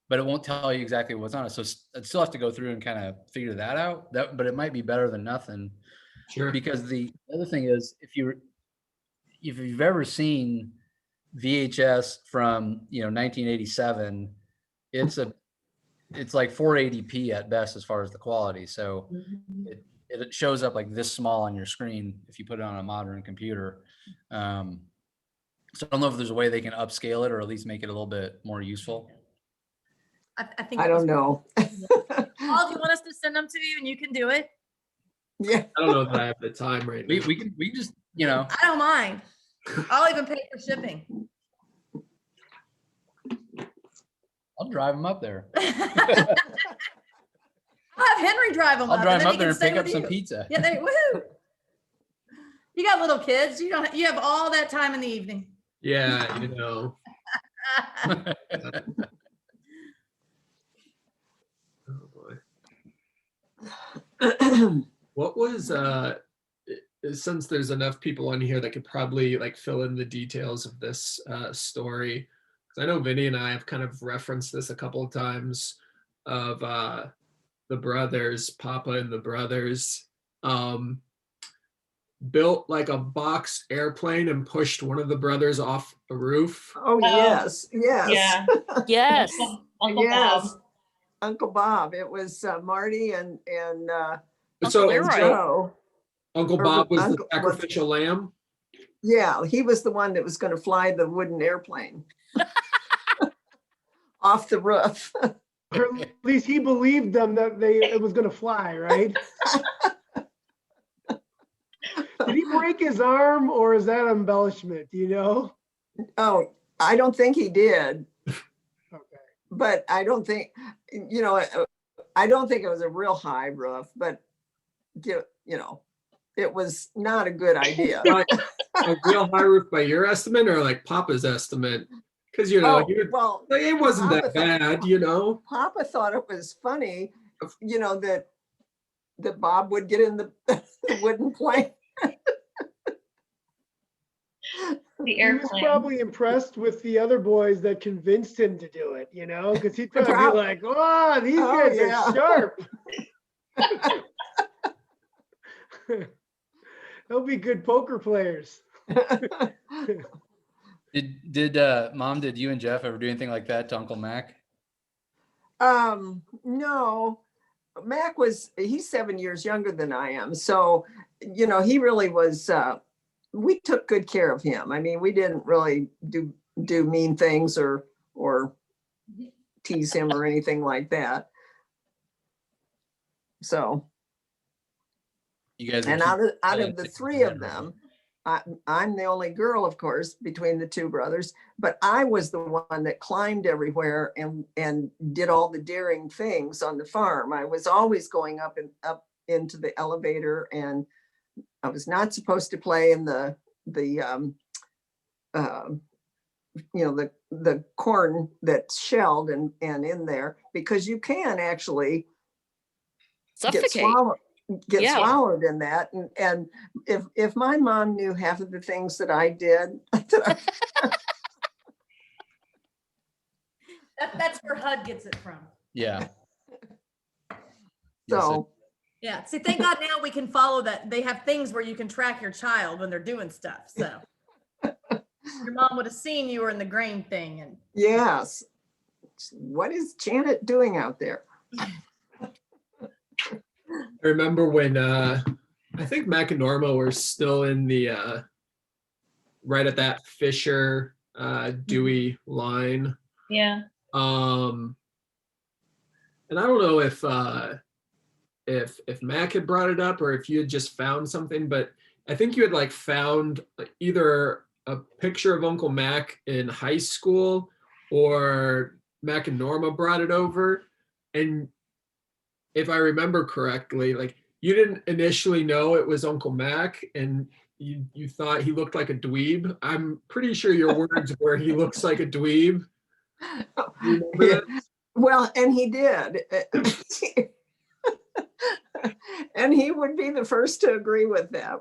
O: but it won't tell you exactly what's on it. So I'd still have to go through and kind of figure that out. But it might be better than nothing.
E: Sure.
O: Because the other thing is, if you've ever seen VHS from 1987, it's like 480p at best as far as the quality. So it shows up like this small on your screen if you put it on a modern computer. So I don't know if there's a way they can upscale it or at least make it a little bit more useful.
Q: I think
A: I don't know.
Q: Paul, do you want us to send them to you and you can do it?
A: Yeah.
E: I don't know that I have the time right now.
O: We can just,
Q: I don't mind. I'll even pay for shipping.
O: I'll drive them up there.
Q: I'll have Henry drive them
O: I'll
Q: up.
O: drive
Q: and then
O: up
Q: he
O: there
Q: can
O: and
Q: stay
O: pick up
Q: with
O: some
Q: you.
O: pizza.
Q: Yeah, woohoo. You got little kids. You have all that time in the evening.
E: Yeah, you know. Oh boy. What was since there's enough people on here that could probably like fill in the details of this story, because I know Vinny and I have kind of referenced this a couple of times of the brothers, Papa and the brothers, built like a box airplane and pushed one of the brothers off a roof.
A: Oh, yes, yes.
U: Yeah. Yes. Uncle
A: Yes.
U: Bob.
A: Uncle Bob. It was Marty and
E: So
A: Joe.
E: Uncle
A: Or
E: Bob was the
A: Uncle-
E: sacrificial lamb.
A: Yeah, he was the one that was going to fly the wooden airplane off the roof.
J: Or at least he believed them that it was going to fly, right? Did he break his arm, or is that embellishment? Do you know?
A: Oh, I don't think he did.
J: Okay.
A: But I don't think, I don't think it was a real high roof, but, it was not a good idea.
E: A real high roof by your estimate, or like Papa's estimate? Because
A: Oh,
E: like,
A: well,
E: it wasn't that
A: Papa
E: bad,
A: Papa thought it was funny, that Bob would get in the wooden plane.
B: The
J: He was
B: airplane.
J: probably impressed with the other boys that convinced him to do it, because he'd probably be like, "Oh, these
A: Oh,
J: guys
A: yeah.
J: are sharp." They'll be good poker players.
O: Did Mom, did you and Jeff ever do anything like that to Uncle Mac?
A: No, Mac he's 7 years younger than I am. So, he really was, we took good care of him. I mean, we didn't really do mean things or tease him or anything like that. So,
O: You guys.
A: and out of the three of them, I'm the only girl, of course, between the two brothers, but I was the one that climbed everywhere and did all the daring things on the farm. I was always going up into the elevator, and I was not supposed to play in the corn that's shelled and in there, because you can actually
U: Suffocate.
A: get
U: Yeah.
A: swallowed in that. And if my mom knew half of the things that I did,
Q: That's where HUD gets it from.
O: Yeah.
A: so
Q: Yeah. See, thank God now we can follow that. They have things where you can track your child when they're doing stuff. So your mom would have seen you were in the grain thing, and
A: yes. what is Janet doing out there?
E: I remember when I think Mac and Norma were still in the right at that Fisher Dewey line.
B: Yeah.
E: And I don't know if Mac had brought it up or if you had just found something, but I think you had like found either a picture of Uncle Mac in high school or Mac and Norma brought it over. And if I remember correctly, like you didn't initially know it was Uncle Mac and you thought he looked like a dweeb. I'm pretty sure your words were he looks like a dweeb. You remember that?
A: Well, and he did. And he would be the first to agree with that,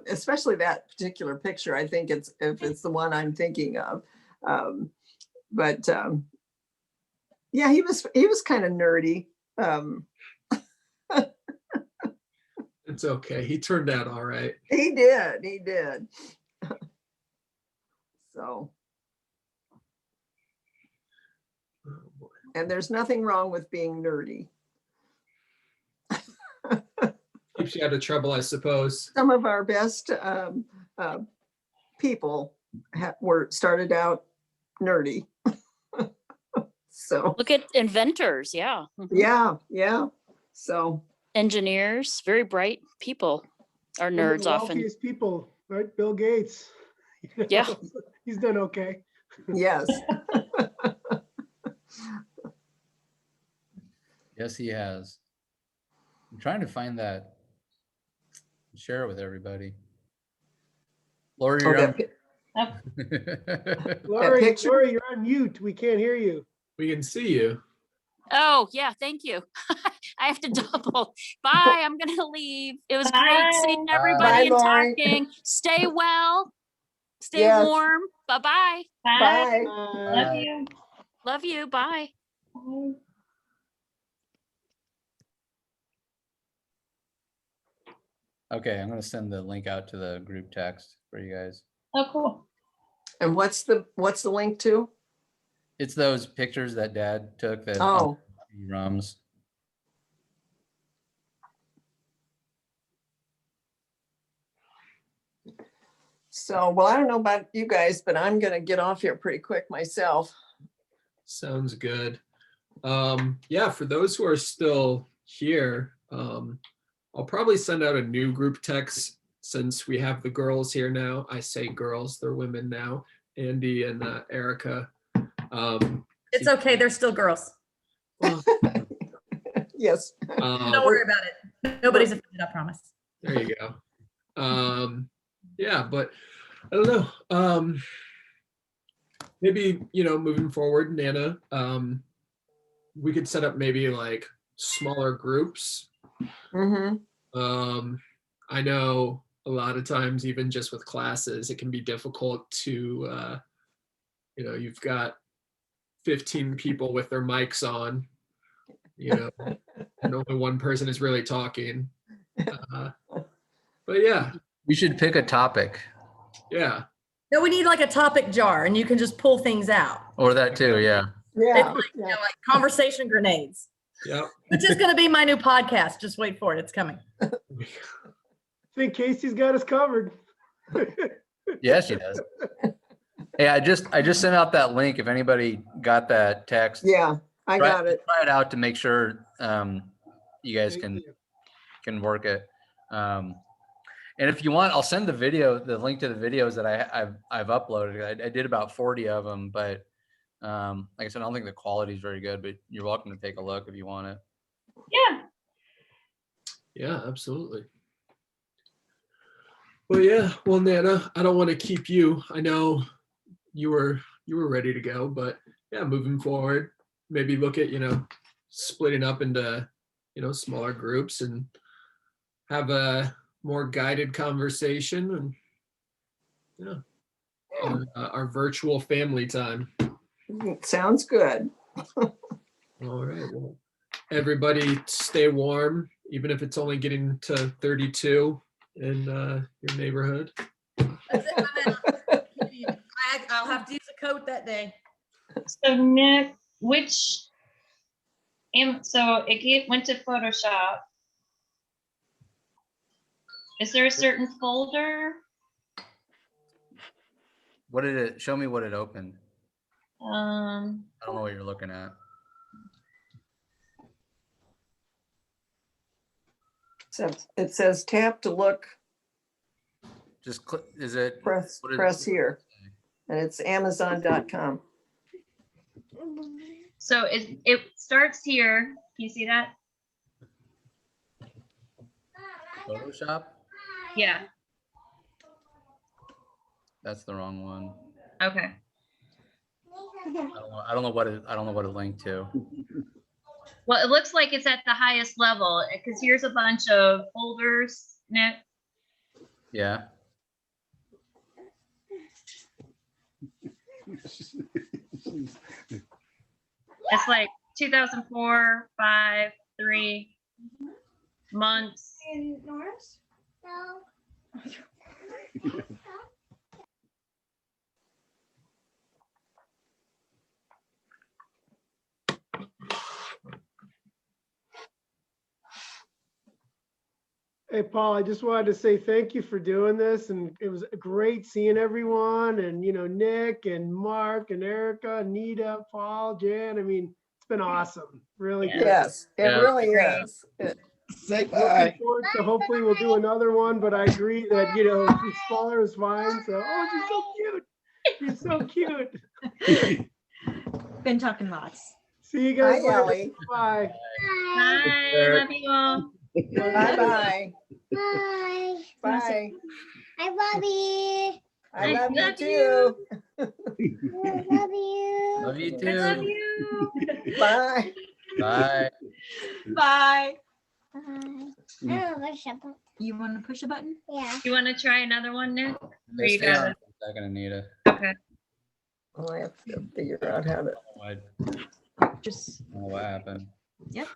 A: especially that particular picture. I think if it's the one I'm thinking of. Yeah, he was kind of nerdy.
E: It's okay. He turned out all right.
A: He did. So. And there's nothing wrong with being nerdy.
E: Keeps you out of trouble, I suppose.
A: Some of our best people were started out nerdy. So
U: Look at inventors. Yeah.
A: yeah. So
U: Engineers, very bright people are
J: Some of
U: nerds
J: the
U: often.
J: wealthiest people, right? Bill Gates.
U: Yeah.
J: He's done okay.
A: yes.
O: Yes, he has. I'm trying to find that. Share it with everybody. Lori, you're on.
J: Lori, you're on mute. We can't hear you.
E: We can see you.
U: Oh, yeah. Thank you. I have to double. Bye. I'm going to leave. It was great seeing everybody and
A: Lori.
U: talking. Stay well. Stay
A: Yes.
U: warm. Bye-bye.
A: Bye.
B: Love you.
U: Love you. Bye.
O: Okay, I'm gonna send the link out to the group text for you guys.
B: Oh, cool.
A: And what's the link to?
O: It's those pictures that Dad took that
A: Oh.
O: rums.
A: So, well, I don't know about you guys, but I'm gonna get off here pretty quick myself.
E: Sounds good. Yeah, for those who are still here, I'll probably send out a new group text since we have the girls here now. I say girls, they're women now. Andy and Erica.
Q: It's okay. They're still girls.
A: Yes.
Q: Don't worry about it. Nobody's offended, I promise.
E: There you go. Yeah, but I don't know. Maybe, moving forward, Nana, we could set up maybe like smaller groups.
A: Mm-hmm.
E: I know a lot of times, even just with classes, it can be difficult to, you've got 15 people with their mics on, and only one person is really talking. But yeah.
O: We should pick a topic.
E: Yeah.
Q: No, we need like a topic jar and you can just pull things out.
O: Or that too, yeah.
A: Yeah.
Q: It's like, like conversation grenades.
E: Yep.
Q: Which is going to be my new podcast. Just wait for it. It's coming.
J: I think Casey's got us covered.
O: Yeah, she does. Hey, I just sent out that link. If anybody got that text,
A: Yeah, I got it.
O: try it out to make sure you guys can work it. And if you want, I'll send the link to the videos that I've uploaded. I did about 40 of them, but like I said, I don't think the quality is very good, but you're welcome to take a look if you want it.
B: Yeah.
E: Yeah, absolutely. Well, yeah. Well, Nana, I don't want to keep you. I know you were ready to go, but yeah, moving forward, maybe look at, splitting up into, smaller groups and have a more guided conversation and our virtual family time.
A: Sounds good.
E: All right. Well, everybody stay warm, even if it's only getting to 32 in your neighborhood.
Q: That's it. I'll have to use a coat that day.
B: So Nick, which, so it went to Photoshop. Is there a certain folder?
O: What did it, show me what it opened. I
B: Um,
O: don't know what you're looking at.
A: It says tap to look,
O: Just click, is it?
A: press,
O: what did-
A: press here. And it's Amazon.com.
B: so it starts here. Can you see that?
O: Photoshop?
B: Yeah.
O: That's the wrong one.
B: Okay.
O: I don't know what it linked to.
B: Well, it looks like it's at the highest level because here's a bunch of folders, Nick.
O: Yeah.
B: It's like 2004, 5, 3 months.
J: Hey, Paul, I just wanted to say thank you for doing this, and it was great seeing everyone, and, you know, Nick and Mark and Erica, Anita, Paul, Jan. I mean, it's been awesome, really good.
A: Yes, it really is.
J: Say bye. Looking forward to, hopefully we'll do another one, but I agree that, you know, the smaller is fine, so, oh, she's so cute. She's so cute.
P: Been talking lots.
J: See you guys
A: Hi,
J: later.
A: Ellie.
J: Bye.
B: Bye. Love you all.
A: Bye-bye.
M: Bye.
A: Bye.
M: Hi, Bobby.
A: I love you
B: love
A: too.
M: Love you.
O: Love you
B: I love
O: too.
B: you.
A: Bye.
O: Bye.
P: Bye.
M: I don't push a button.
P: You want to push a button?
M: Yeah.
B: You want to try another one, Nick? Or you
O: Stay on
B: got it?
O: for a second, Anita.
B: Okay.
A: Well, I have to figure out how to.
O: I
P: Just,
O: don't know what happened.
P: yep.